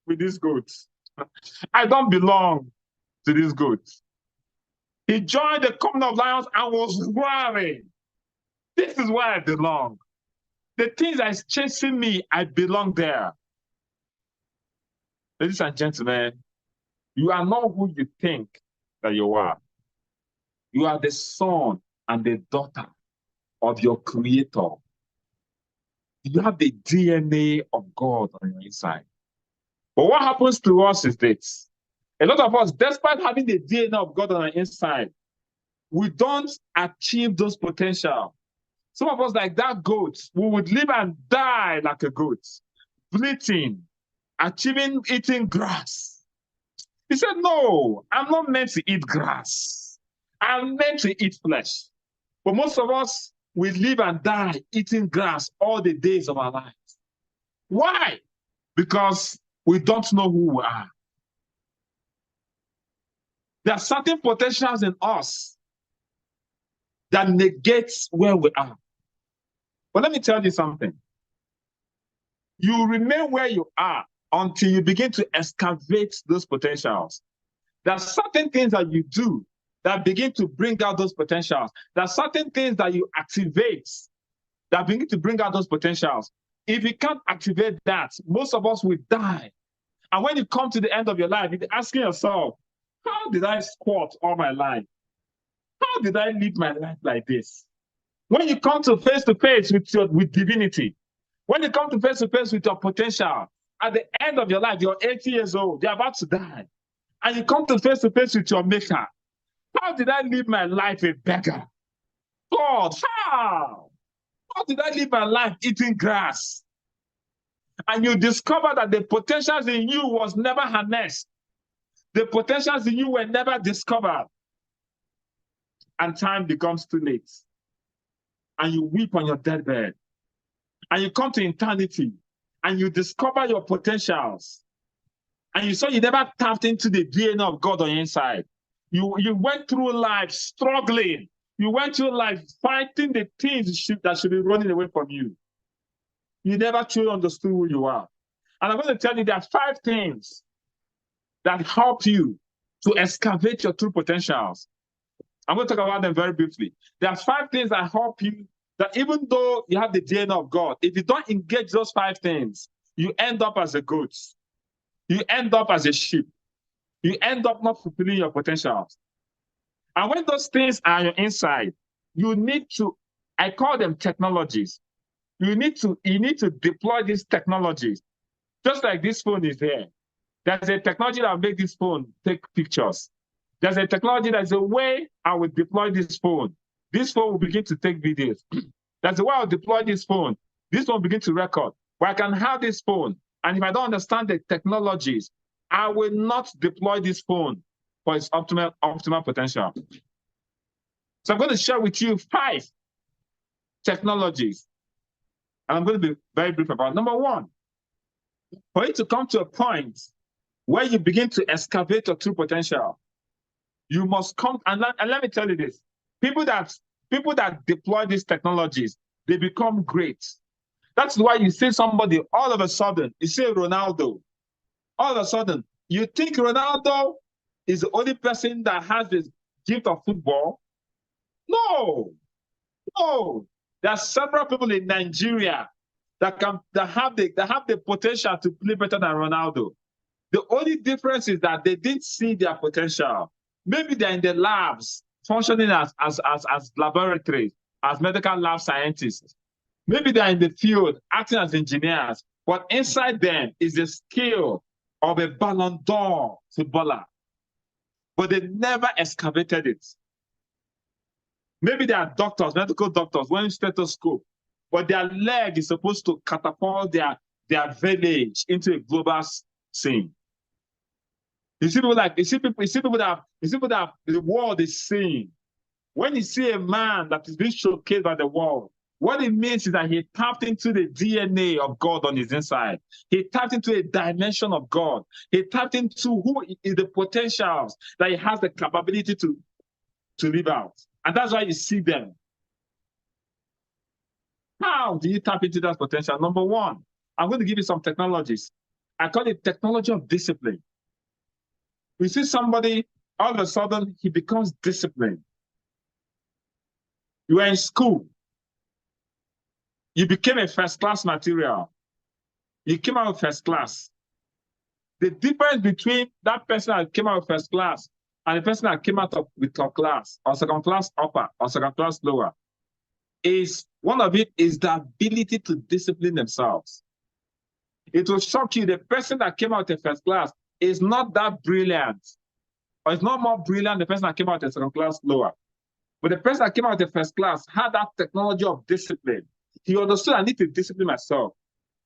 with these goats. I don't belong to these goats. He joined the company of lions and was roaring. This is where I belong. The things that is chasing me, I belong there. Ladies and gentlemen, you are not who you think that you are. You are the son and the daughter of your creator. You have the DNA of God on your inside. But what happens to us is this. A lot of us, despite having the DNA of God on our inside, we don't achieve those potential. Some of us, like that goat, we would live and die like a goat, bleating, eating grass. He said, no, I'm not meant to eat grass. I'm meant to eat flesh. But most of us, we live and die eating grass all the days of our lives. Why? Because we don't know who we are. There are certain potentials in us that negates where we are. But let me tell you something. You remain where you are until you begin to excavate those potentials. There are certain things that you do that begin to bring out those potentials. There are certain things that you activate that begin to bring out those potentials. If you can't activate that, most of us will die. And when you come to the end of your life, you're asking yourself, how did I squat all my life? How did I live my life like this? When you come to face with divinity, when you come to face with your potential, at the end of your life, you're 80 years old, you're about to die, and you come to face with your maker. How did I live my life a beggar? God, how? How did I live my life eating grass? And you discover that the potentials in you was never harnessed. The potentials in you were never discovered. And time becomes too late. And you weep on your deathbed. and you come to eternity, and you discover your potentials, and you saw you never tapped into the DNA of God on your inside. You went through life struggling. You went through life fighting the things that should be running away from you. You never truly understood who you are. And I'm going to tell you there are 5 things that help you to excavate your true potentials. I'm going to talk about them very briefly. There are 5 things that help you, that even though you have the DNA of God, if you don't engage those 5 things, you end up as a goat. You end up as a sheep. You end up not fulfilling your potentials. And when those things are on your inside, you need to, I call them technologies. You need to deploy these technologies. Just like this phone is here. There's a technology that will make this phone take pictures. There's a technology that's a way I will deploy this phone. This phone will begin to take videos. That's the way I'll deploy this phone. This one will begin to record. But I can have this phone, and if I don't understand the technologies, I will not deploy this phone for its optimal potential. So I'm going to share with you 5 technologies. And I'm going to be very brief about it. Number 1, for you to come to a point where you begin to excavate your true potential, you must come, and let me tell you this, people that deploy these technologies, they become great. That's why you see somebody, all of a sudden, you see Ronaldo, all of a sudden, you think Ronaldo is the only person that has this gift of football? No. There are several people in Nigeria that have the potential to play better than Ronaldo. The only difference is that they didn't see their potential. Maybe they're in the labs, functioning as laboratories, as medical lab scientists. Maybe they're in the field, acting as engineers, but inside them is the skill of a Ballon d'Or footballer. But they never excavated it. Maybe they are doctors, medical doctors, wearing stethoscope, but their leg is supposed to catapult their village into a global scene. You see people that the world is seeing. When you see a man that is being showcased by the world, what it means is that he tapped into the DNA of God on his inside. He tapped into a dimension of God. He tapped into who is the potentials that he has the capability to live out. And that's why you see them. How do you tap into that potential? Number 1, I'm going to give you some technologies. I call it technology of discipline. We see somebody, all of a sudden, he becomes disciplined. You are in school. You became a first-class material. You came out of first class. The difference between that person that came out of first class and the person that came out with top class, or second class upper, or second class lower, is one of it is the ability to discipline themselves. It will shock you. The person that came out of first class is not that brilliant, or it's not more brilliant than the person that came out of second class lower. But the person that came out of first class had that technology of discipline. He understood, I need to discipline myself.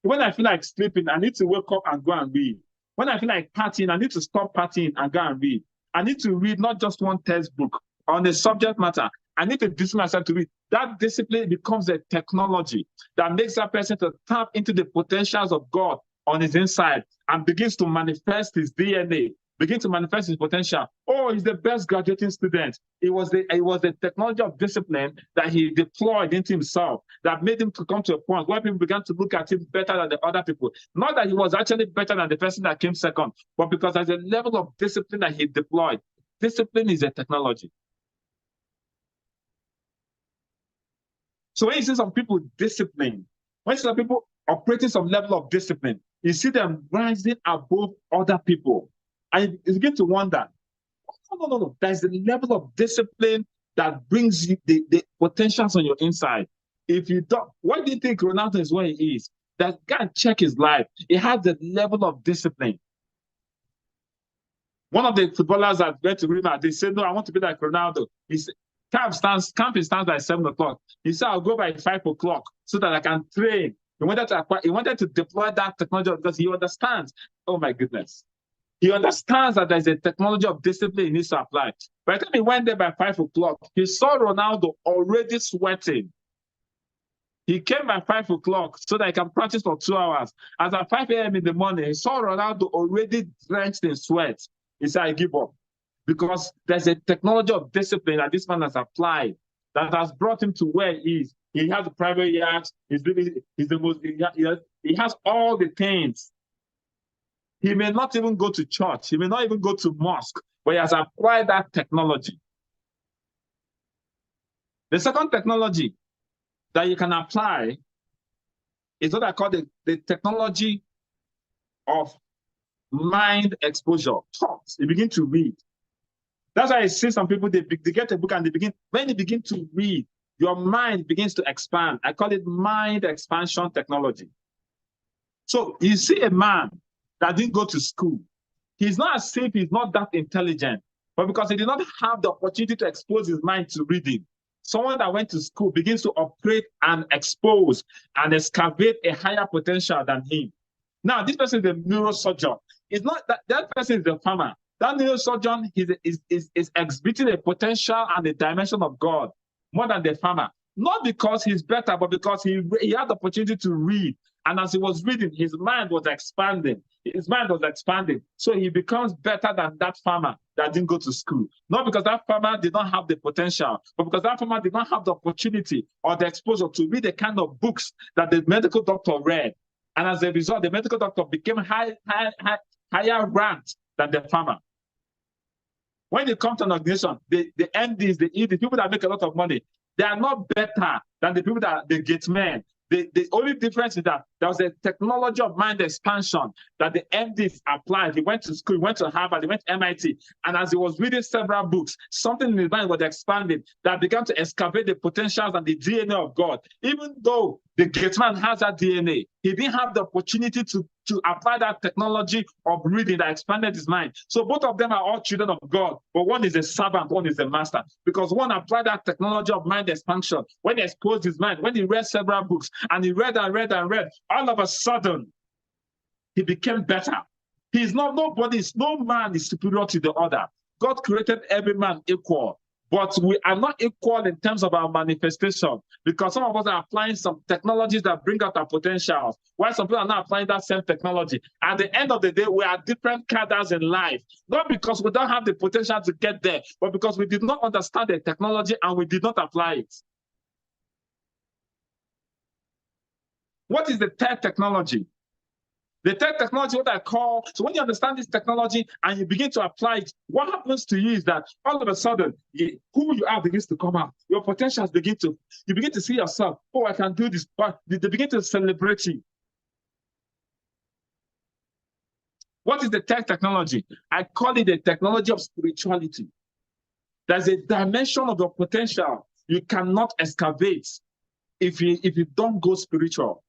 When I feel like sleeping, I need to wake up and go and read. When I feel like partying, I need to stop partying and go and read. I need to read not just one textbook on the subject matter. I need to discipline myself to read. That discipline becomes a technology that makes that person to tap into the potentials of God on his inside and begins to manifest his DNA, begin to manifest his potential. Oh, he's the best graduating student. It was the technology of discipline that he deployed into himself that made him to come to a point where people began to look at him better than the other people. Not that he was actually better than the person that came second, but because there's a level of discipline that he deployed. Discipline is a technology. So when you see some people disciplined, when you see some people operating some level of discipline, you see them rising above other people. And you begin to wonder, no. There's a level of discipline that brings you the potentials on your inside. If you don't, why do you think Ronaldo is where he is? That guy check his life. He has the level of discipline. One of the footballers that went to Real Madrid, they said, no, I want to be like Ronaldo. He said, camp starts by 7 o'clock. He said, I'll go by 5 o'clock so that I can train. He wanted to deploy that technology because he understands. Oh my goodness. He understands that there's a technology of discipline he needs to apply. By the time he went there by 5 o'clock, he saw Ronaldo already sweating. He came by 5 o'clock so that he can practice for 2 hours. As at 5 a.m. in the morning, he saw Ronaldo already drenched in sweat. He said, I give up. Because there's a technology of discipline that this man has applied that has brought him to where he is. He has a private yacht. He has all the things. He may not even go to church. He may not even go to mosque, but he has applied that technology. The second technology that you can apply is what I call the technology of mind exposure. Thoughts. You begin to read. That's why I see some people, they get a book and when they begin to read, your mind begins to expand. I call it mind expansion technology. So you see a man that didn't go to school. He's not as if he's not that intelligent, but because he did not have the opportunity to expose his mind to reading. Someone that went to school begins to operate and expose and excavate a higher potential than him. Now, this person is a neurosurgeon. It's not that person is a farmer. That neurosurgeon is exhibiting a potential and a dimension of God more than the farmer. Not because he's better, but because he had the opportunity to read. And as he was reading, his mind was expanding. His mind was expanding. So he becomes better than that farmer that didn't go to school. Not because that farmer did not have the potential, but because that farmer did not have the opportunity or the exposure to read the kind of books that the medical doctor read. And as a result, the medical doctor became higher ranked than the farmer. When you come to an organization, the MDs, the people that make a lot of money, they are not better than the people that the gate men. The only difference is that there was a technology of mind expansion that the MDs applied. He went to school, he went to Harvard, he went to MIT, and as he was reading several books, something in his mind was expanding that began to excavate the potentials and the DNA of God. Even though the gate man has that DNA, he didn't have the opportunity to apply that technology of reading that expanded his mind. So both of them are all children of God, but one is a servant, one is a master. Because one applied that technology of mind expansion when he exposed his mind, when he read several books, and he read and read and read, all of a sudden, he became better. No man is superior to the other. God created every man equal. But we are not equal in terms of our manifestation because some of us are applying some technologies that bring out our potentials, while some people are not applying that same technology. At the end of the day, we are different cadres in life, not because we don't have the potential to get there, but because we did not understand the technology and we did not apply it. What is the third technology? The third technology, what I call, so when you understand this technology and you begin to apply it, what happens to you is that all of a sudden, who you are begins to come out. Your potentials you begin to see yourself, oh, I can do this, but they begin to celebrate you. What is the third technology? I call it the technology of spirituality. There's a dimension of your potential you cannot excavate if you don't go spiritual.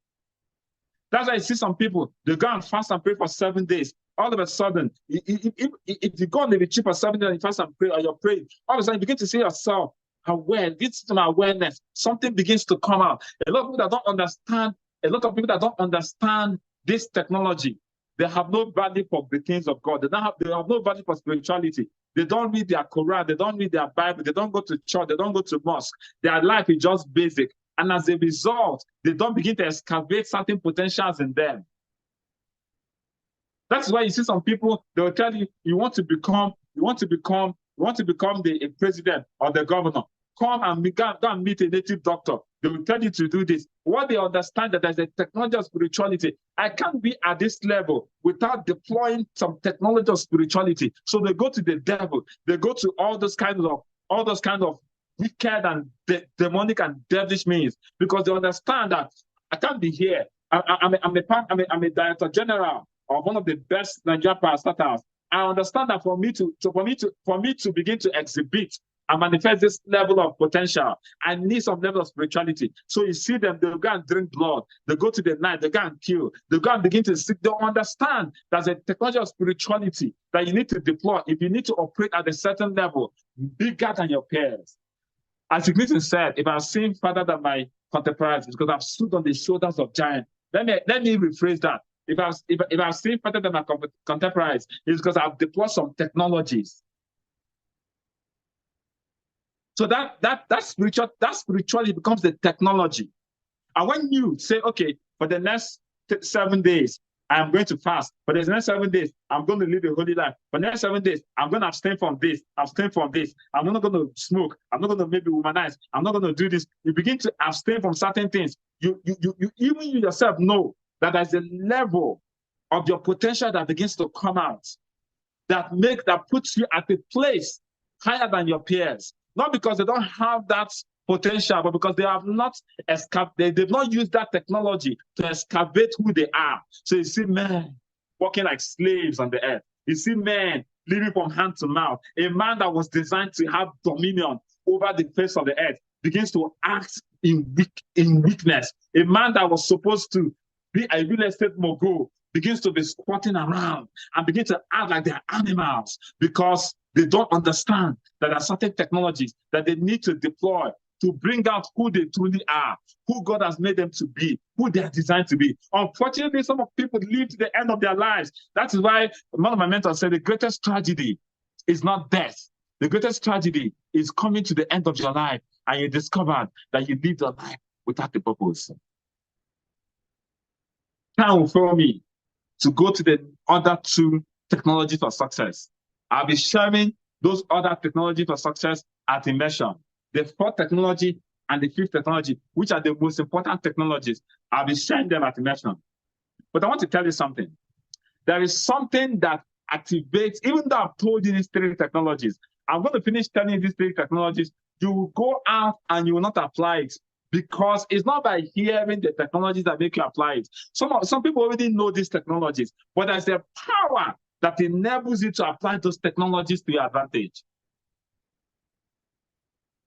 That's why you see some people, they go and fast and pray for 7 days. All of a sudden, if you go on the retreat for 7 days and you fast and pray, or you're praying, all of a sudden you begin to see yourself aware, this is my awareness. Something begins to come out. A lot of people that don't understand this technology, they have no value for the things of God. They have no value for spirituality. They don't read their Quran, they don't read their Bible, they don't go to church, they don't go to mosque. Their life is just basic. And as a result, they don't begin to excavate certain potentials in them. That's why you see some people, they will tell you, you want to become the president or the governor. Come and go and meet a native doctor. They will tell you to do this. What they understand that there's a technology of spirituality. I can't be at this level without deploying some technology of spirituality. So they go to the devil. They go to all those kinds of wicked and demonic and devilish means, because they understand that I can't be here. I'm a director general of one of the best Nigerian parastatals. I understand that for me to begin to exhibit and manifest this level of potential, I need some level of spirituality. So you see them, they go and drink blood, they go to the night, they go and kill, they go and begin to seek. They understand there's a technology of spirituality that you need to deploy if you need to operate at a certain level, bigger than your peers. As Ignition said, if I've seen farther than my contemporaries, it's because I've stood on the shoulders of giants. Let me rephrase that. If I've seen farther than my contemporaries, it's because I've deployed some technologies. So that spirituality becomes the technology. And when you say, okay, for the next 7 days, I'm going to fast. For the next 7 days, I'm going to live a holy life. For the next 7 days, I'm going to abstain from this, abstain from this. I'm not going to smoke. I'm not going to maybe womanize. I'm not going to do this. You begin to abstain from certain things. You even you yourself know that there's a level of your potential that begins to come out that puts you at a place higher than your peers. Not because they don't have that potential, but because they have not they've not used that technology to excavate who they are. So you see men walking like slaves on the earth. You see men living from hand to mouth. A man that was designed to have dominion over the face of the earth begins to act in weakness. A man that was supposed to be a real estate mogul begins to be squatting around and begin to act like they're animals because they don't understand that there are certain technologies that they need to deploy to bring out who they truly are, who God has made them to be, who they are designed to be. Unfortunately, some of people live to the end of their lives. That is why one of my mentors said the greatest tragedy is not death. The greatest tragedy is coming to the end of your life and you discover that you lived your life without a purpose. Time will fail me to go to the other two technologies for success. I'll be sharing those other technologies for success at Immersion. The fourth technology and the fifth technology, which are the most important technologies, I'll be sharing them at Immersion. But I want to tell you something. There is something that activates, even though I've told you these three technologies, I'm going to finish telling you these three technologies. You will go out and you will not apply it because it's not by hearing the technologies that make you apply it. Some people already know these technologies, but there's a power that enables you to apply those technologies to your advantage.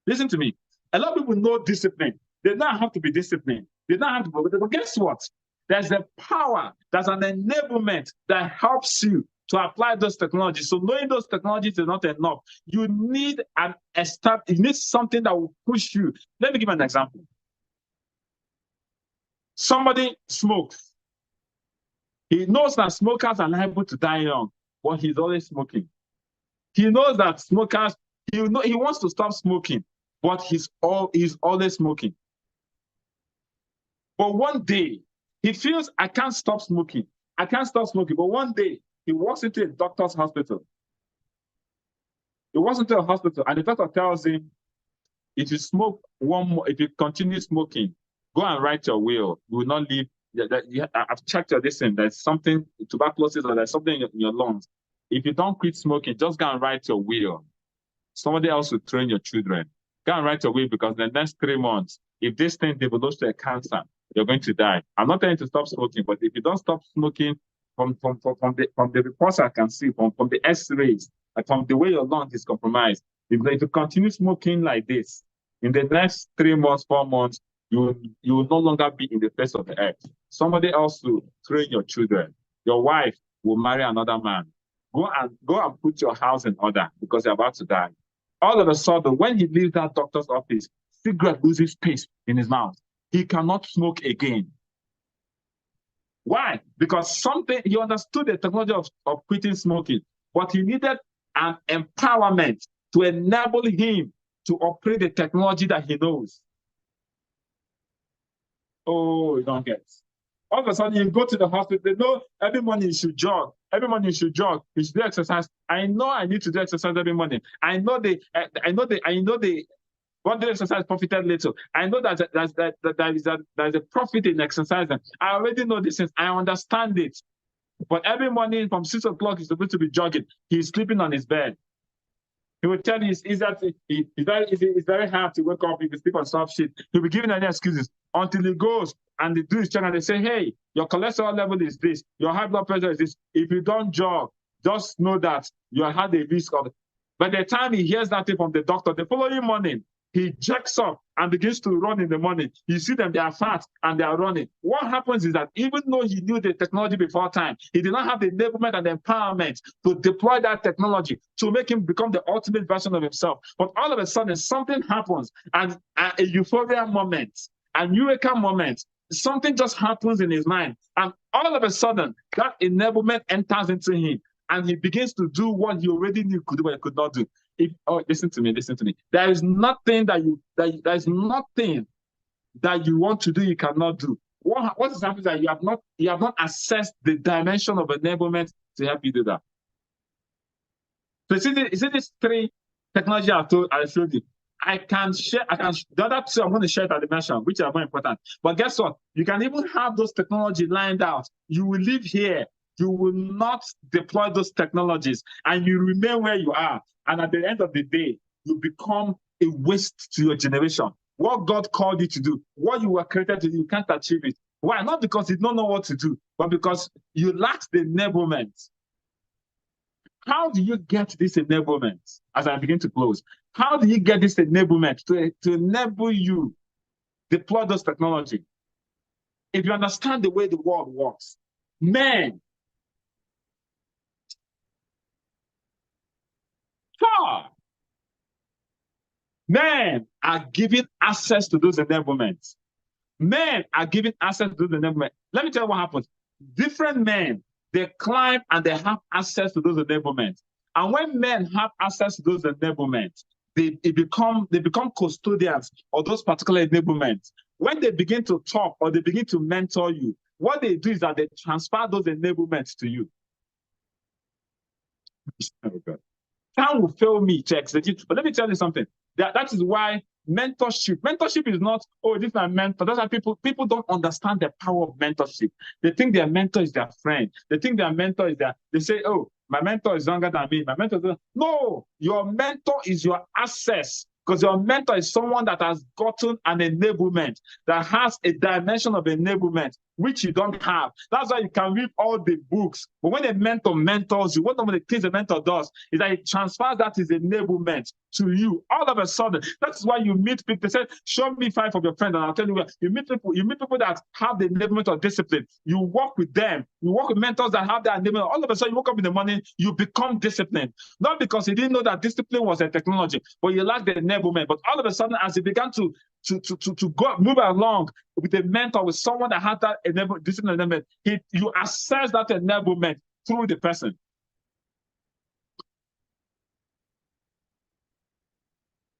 Listen to me. A lot of people know discipline. They don't have to be disciplined. They don't have to be, but guess what? There's a power, there's an enablement that helps you to apply those technologies. So knowing those technologies is not enough. You need something that will push you. Let me give an example. Somebody smokes. He knows that smokers are liable to die young, but he's always smoking. He knows that smokers, he wants to stop smoking, but he's always smoking. But one day, he feels, I can't stop smoking. I can't stop smoking. But one day, he walks into a doctor's hospital. He walks into a hospital, and the doctor tells him, if you smoke one more, if you continue smoking, go and write your will. You will not live. I've checked your distance. There's something, tuberculosis, or there's something in your lungs. If you don't quit smoking, just go and write your will. Somebody else will train your children. Go and write your will, because the next 3 months, if this thing develops to a cancer, you're going to die. I'm not telling you to stop smoking, but if you don't stop smoking, from the reports I can see, from the X-rays, from the way your lung is compromised, if you continue smoking like this, in the next 3 months, 4 months, you will no longer be in the face of the earth. Somebody else will train your children. Your wife will marry another man. Go and put your house in order because you're about to die. All of a sudden, when he leaves that doctor's office, cigarette loses space in his mouth. He cannot smoke again. Why? Because he understood the technology of quitting smoking, but he needed an empowerment to enable him to operate the technology that he knows. Oh, you don't get. All of a sudden, you go to the hospital, they know every morning you should jog. Every morning you should jog. You should do exercise. I know I need to do exercise every morning. I know the what the exercise profited little. I know that there's a profit in exercising. I already know this since I understand it. But every morning from 6 o'clock, he's supposed to be jogging. He's sleeping on his bed. He will tell you it's very hard to wake up if you sleep on soft sheet. He'll be giving any excuses until he goes and they do his check and they say, hey, your cholesterol level is this, your high blood pressure is this. If you don't jog, just know that you have a risk of it. By the time he hears that thing from the doctor, the following morning, he jacks up and begins to run in the morning. You see them, they are fat and they are running. What happens is that even though he knew the technology before time, he did not have the enablement and the empowerment to deploy that technology to make him become the ultimate version of himself. But all of a sudden, something happens, and a euphoria moment, a eureka moment, something just happens in his mind. And all of a sudden, that enablement enters into him, and he begins to do what he already knew could do, but he could not do. Listen to me. There is nothing that you want to do, you cannot do. What is happening is that you have not assessed the dimension of enablement to help you do that. So you see these three technology I showed you. The other two I'm going to share at the mention, which are more important. But guess what? You can even have those technology lined out. You will live here. You will not deploy those technologies, and you remain where you are. And at the end of the day, you become a waste to your generation. What God called you to do, what you were created to do, you can't achieve it. Why? Not because you don't know what to do, but because you lack the enablement. How do you get this enablement? As I begin to close, how do you get this enablement to enable you deploy those technology? If you understand the way the world works, men, men are given access to those enablements. Men are given access to those enablements. Let me tell you what happens. Different men, they climb and they have access to those enablements. And when men have access to those enablements, they become custodians of those particular enablements. When they begin to talk or they begin to mentor you, what they do is that they transfer those enablements to you. Oh God. Time will fail me to execute. But let me tell you something. That is why mentorship is not, oh, this is my mentor. That's why people don't understand the power of mentorship. They think their mentor is their friend. They think their mentor is they say, oh, my mentor is younger than me. My mentor is no, your mentor is your access. Because your mentor is someone that has gotten an enablement, that has a dimension of enablement, which you don't have. That's why you can read all the books. But when a mentor mentors you, one of the things a mentor does is that it transfers that is enablement to you. All of a sudden, that's why you meet people. They say, show me 5 of your friends, and I'll tell you where. You meet people that have the enablement of discipline. You work with them. You work with mentors that have that enablement. All of a sudden, you wake up in the morning, you become disciplined. Not because you didn't know that discipline was a technology, but you lack the enablement. But all of a sudden, as you began to go move along with a mentor, with someone that had that discipline enablement, you assess that enablement through the person.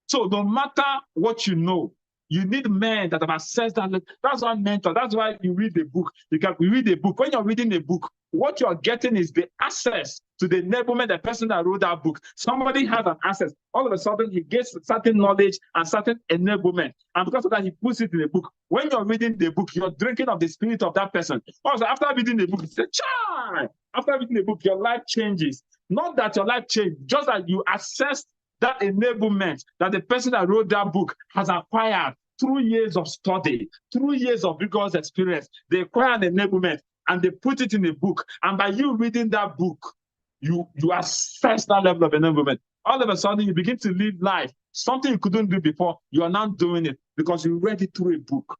So no matter what you know, you need men that have assessed that. That's why mentor. That's why you read the book. You read the book. When you're reading the book, what you're getting is the access to the enablement, the person that wrote that book. Somebody has an access. All of a sudden, he gets certain knowledge and certain enablement. And because of that, he puts it in the book. When you're reading the book, you're drinking of the spirit of that person. Also, after reading the book, you say, Chai! After reading the book, your life changes. Not that your life changed, just that you assess that enablement that the person that wrote that book has acquired through years of study, through years of rigorous experience. They acquire an enablement and they put it in a book. And by you reading that book, you assess that level of enablement. All of a sudden, you begin to live life. Something you couldn't do before, you are now doing it because you read it through a book.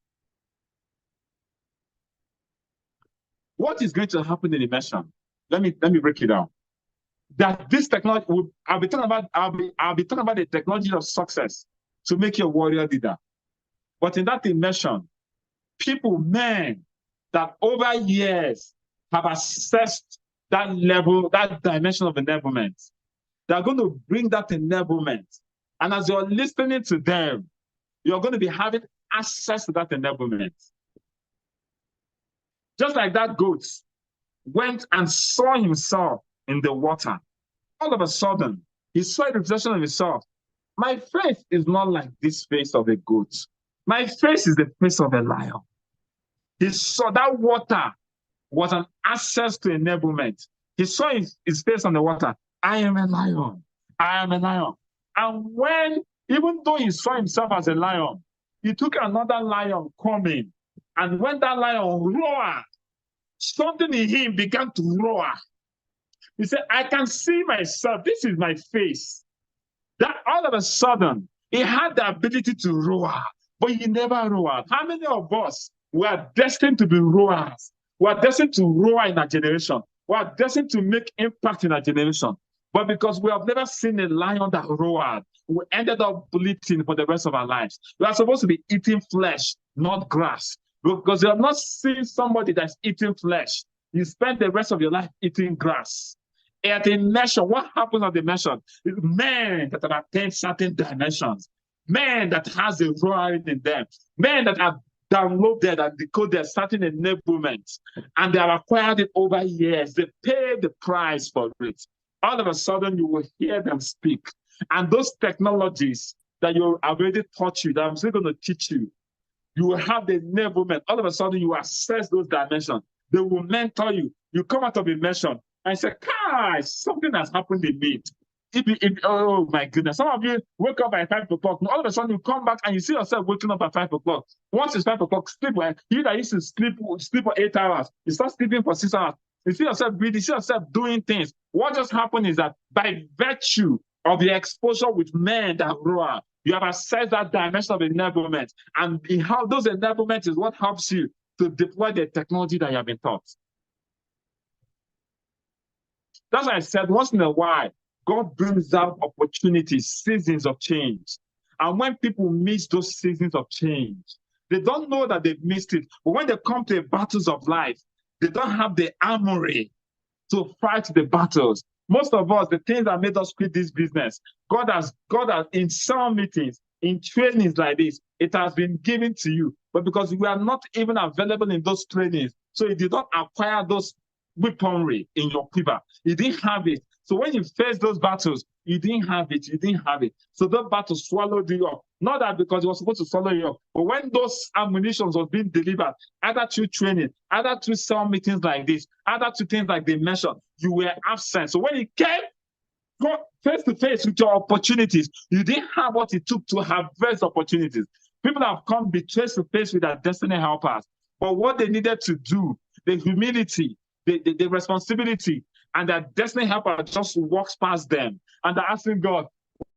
What is going to happen in Immersion? Let me break it down. That this technology, I'll be talking about the technology of success to make you a warrior leader. But in that Immersion, men that over years have assessed that level, that dimension of enablement, they're going to bring that enablement. And as you're listening to them, you're going to be having access to that enablement. Just like that goat went and saw himself in the water. All of a sudden, he saw a reflection of himself. My face is not like this face of a goat. My face is the face of a lion. He saw that water was an access to enablement. He saw his face on the water. I am a lion. I am a lion. And even though he saw himself as a lion, he took another lion coming. And when that lion roared, something in him began to roar. He said, I can see myself. This is my face. That all of a sudden, he had the ability to roar, but he never roared. How many of us were destined to be roarers? We are destined to roar in our generation. We are destined to make impact in our generation. But because we have never seen a lion that roared, we ended up bleating for the rest of our lives. We are supposed to be eating flesh, not grass. Because you have not seen somebody that's eating flesh. You spend the rest of your life eating grass. At Immersion, what happens at Immersion is men that have attained certain dimensions. Men that has a roaring in them. Men that have downloaded and decoded certain enablements, and they have acquired it over years. They pay the price for it. All of a sudden, you will hear them speak. And those technologies that you have already taught you, that I'm still going to teach you, you will have the enablement. All of a sudden, you access those dimensions. They will mentor you. You come out of immersion and say, guys, something has happened in me. Oh my goodness. Some of you wake up at 5 o'clock. All of a sudden, you come back and you see yourself waking up at 5 o'clock. Once it's 5 o'clock, sleep. You that used to sleep for 8 hours, you start sleeping for 6 hours. You see yourself breathing, you see yourself doing things. What just happened is that by virtue of the exposure with men that grow, you have accessed that dimension of enablement. And how those enablements is what helps you to deploy the technology that you have been taught. That's why I said once in a while, God brings out opportunities, seasons of change. And when people miss those seasons of change, they don't know that they've missed it. But when they come to the battles of life, they don't have the armory to fight the battles. Most of us, the things that made us quit this business, God has in some meetings, in trainings like this, it has been given to you. But because we are not even available in those trainings, so you did not acquire those weaponry in your quiver. You didn't have it. So when you face those battles, you didn't have it. You didn't have it. So that battle swallowed you up. Not that because it was supposed to swallow you up, but when those ammunitions was being delivered, either through training, either through some meetings like this, either through things like they mentioned, you were absent. So when it came face to face with your opportunities, you didn't have what it took to harvest opportunities. People have come be face to face with their destiny helpers, but what they needed to do, the humility, the responsibility, and that destiny helper just walks past them, and they're asking God,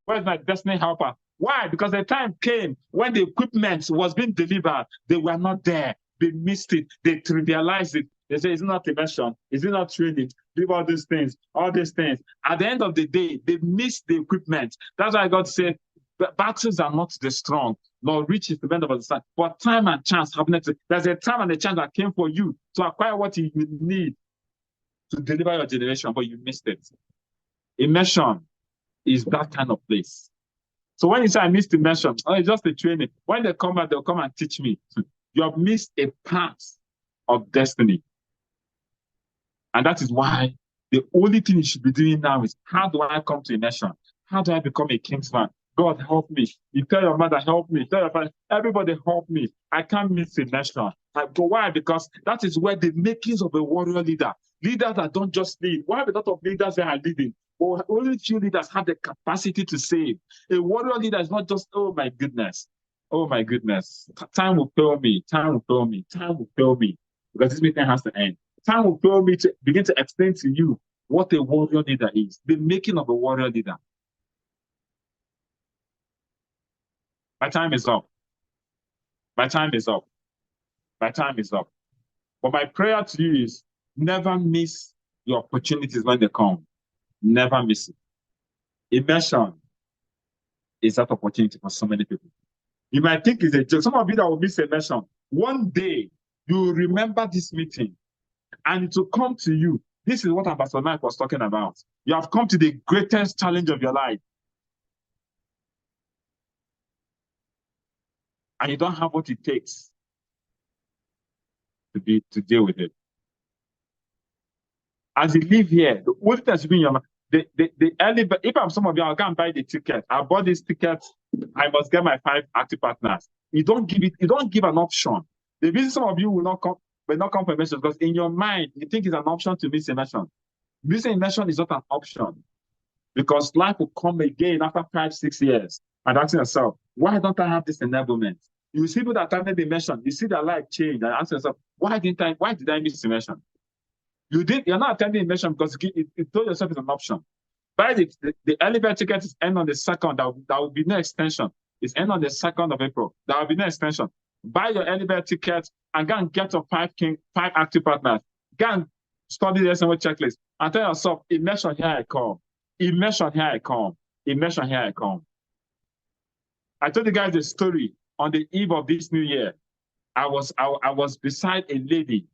where's my destiny helper? Why? Because the time came when the equipment was being delivered, they were not there. They missed it. They trivialized it. They say, it's not immersion. Is it not training? Do all these things, all these things. At the end of the day, they missed the equipment. That's why God said, battles are not the strong, nor rich is the bend of the sun, but time and chance happen. There's a time and a chance that came for you to acquire what you need to deliver your generation, but you missed it. Immersion is that kind of place. So when you say I missed immersion, oh, it's just a training. When they come back, they'll come and teach me. You have missed a part of destiny. And that is why the only thing you should be doing now is, how do I come to immersion? How do I become a Kingsman? God, help me. You tell your mother, help me. Tell your father, everybody help me. I can't miss immersion. Why? Because that is where the makings of a warrior leader, leaders that don't just lead. Why have a lot of leaders that are leading? But only few leaders have the capacity to save. A warrior leader is not just, oh my goodness. Oh my goodness. Time will fail me. Time will fail me. Time will fail me. Because this meeting has to end. Time will fail me to begin to explain to you what a warrior leader is. The making of a warrior leader. My time is up. My time is up. My time is up. But my prayer to you is, never miss your opportunities when they come. Never miss it. Immersion is that opportunity for so many people. You might think it's a joke. Some of you that will miss immersion, one day you will remember this meeting and it will come to you. This is what Ambassador Mike was talking about. You have come to the greatest challenge of your life. And you don't have what it takes to deal with it. As you live here, the only thing that should be in your mind, if I'm some of you, I'll go and buy the ticket. I bought this ticket, I must get my 5 active partners. You don't give an option. The reason some of you will not come for immersion, because in your mind, you think it's an option to miss immersion. Missing immersion is not an option. Because life will come again after 5-6 years. And asking yourself, why don't I have this enablement? You see people that attended immersion, you see their life change, and ask yourself, why did I miss immersion? You're not attending immersion because you told yourself it's an option. Buy the elevator ticket is end on the 2nd. That will be no extension. It's end on the 2nd of April. There will be no extension. Buy your elevator ticket and go and get your 5 active partners. Go and study the SMO checklist and tell yourself, immersion, here I come. Immersion, here I come. Immersion, here I come. I told you guys a story on the eve of this new year. I was beside a lady.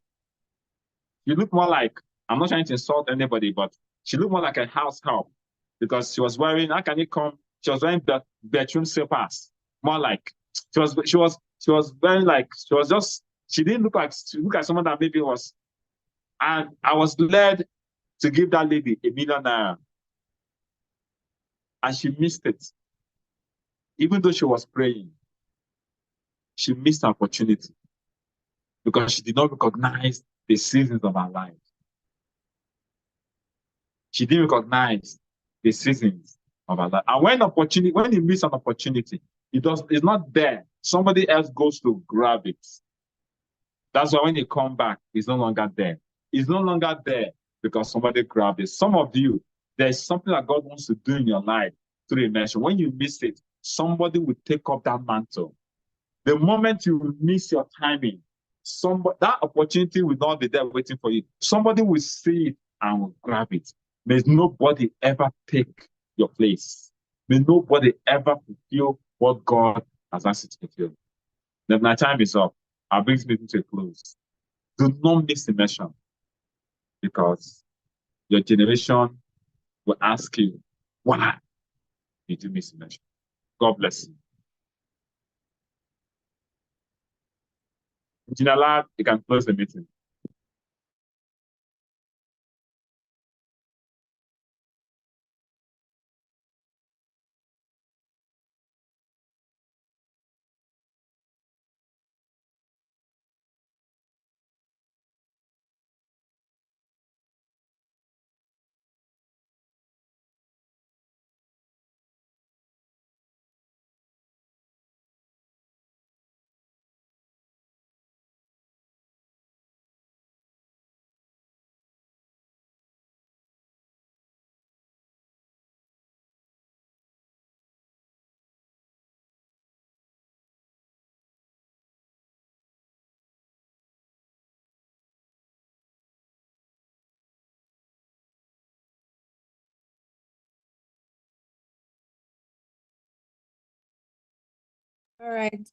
You look more like, I'm not trying to insult anybody, but she looked more like a house help because she was wearing, how can you come? She was wearing the bedroom slippers. More like, she She was very like, she didn't look like, she looked like someone that maybe was, and I was led to give that lady ₦1 million. And she missed it. Even though she was praying, she missed the opportunity because she did not recognize the seasons of her life. She didn't recognize the seasons of her life. And when you miss an opportunity, it's not there. Somebody else goes to grab it. That's why when you come back, it's no longer there. It's no longer there because somebody grabbed it. Some of you, there's something that God wants to do in your life through immersion. When you miss it, somebody will take up that mantle. The moment you miss your timing, that opportunity will not be there waiting for you. Somebody will see it and will grab it. May nobody ever take your place. May nobody ever fulfill what God has asked you to fulfill. Then my time is up. I'll bring this meeting to a close. Do not miss immersion because your generation will ask you, why did you miss immersion? God bless you. Engineer Lad, you can close the meeting.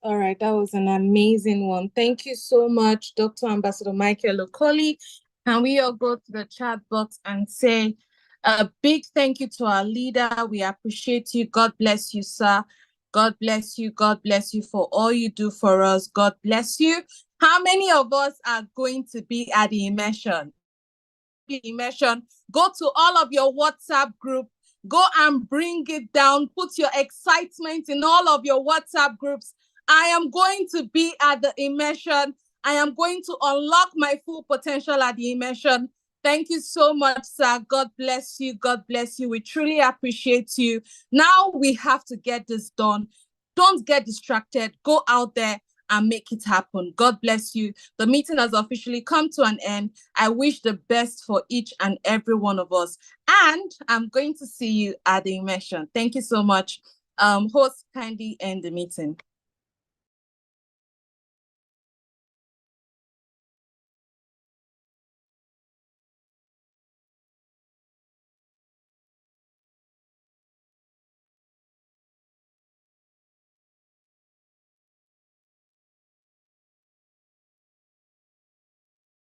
All right. That was an amazing one. Thank you so much, Dr. Ambassador Michael Okoli. Can we all go to the chat box and say a big thank you to our leader? We appreciate you. God bless you, sir. God bless you. God bless you for all you do for us. God bless you. How many of us are going to be at the immersion? Go to all of your WhatsApp group. Go and bring it down. Put your excitement in all of your WhatsApp groups. I am going to be at the immersion. I am going to unlock my full potential at the immersion. Thank you so much, sir. God bless you. God bless you. We truly appreciate you. Now we have to get this done. Don't get distracted. Go out there and make it happen. God bless you. The meeting has officially come to an end. I wish the best for each and every one of us. And I'm going to see you at the immersion. Thank you so much. Host, kindly end the meeting.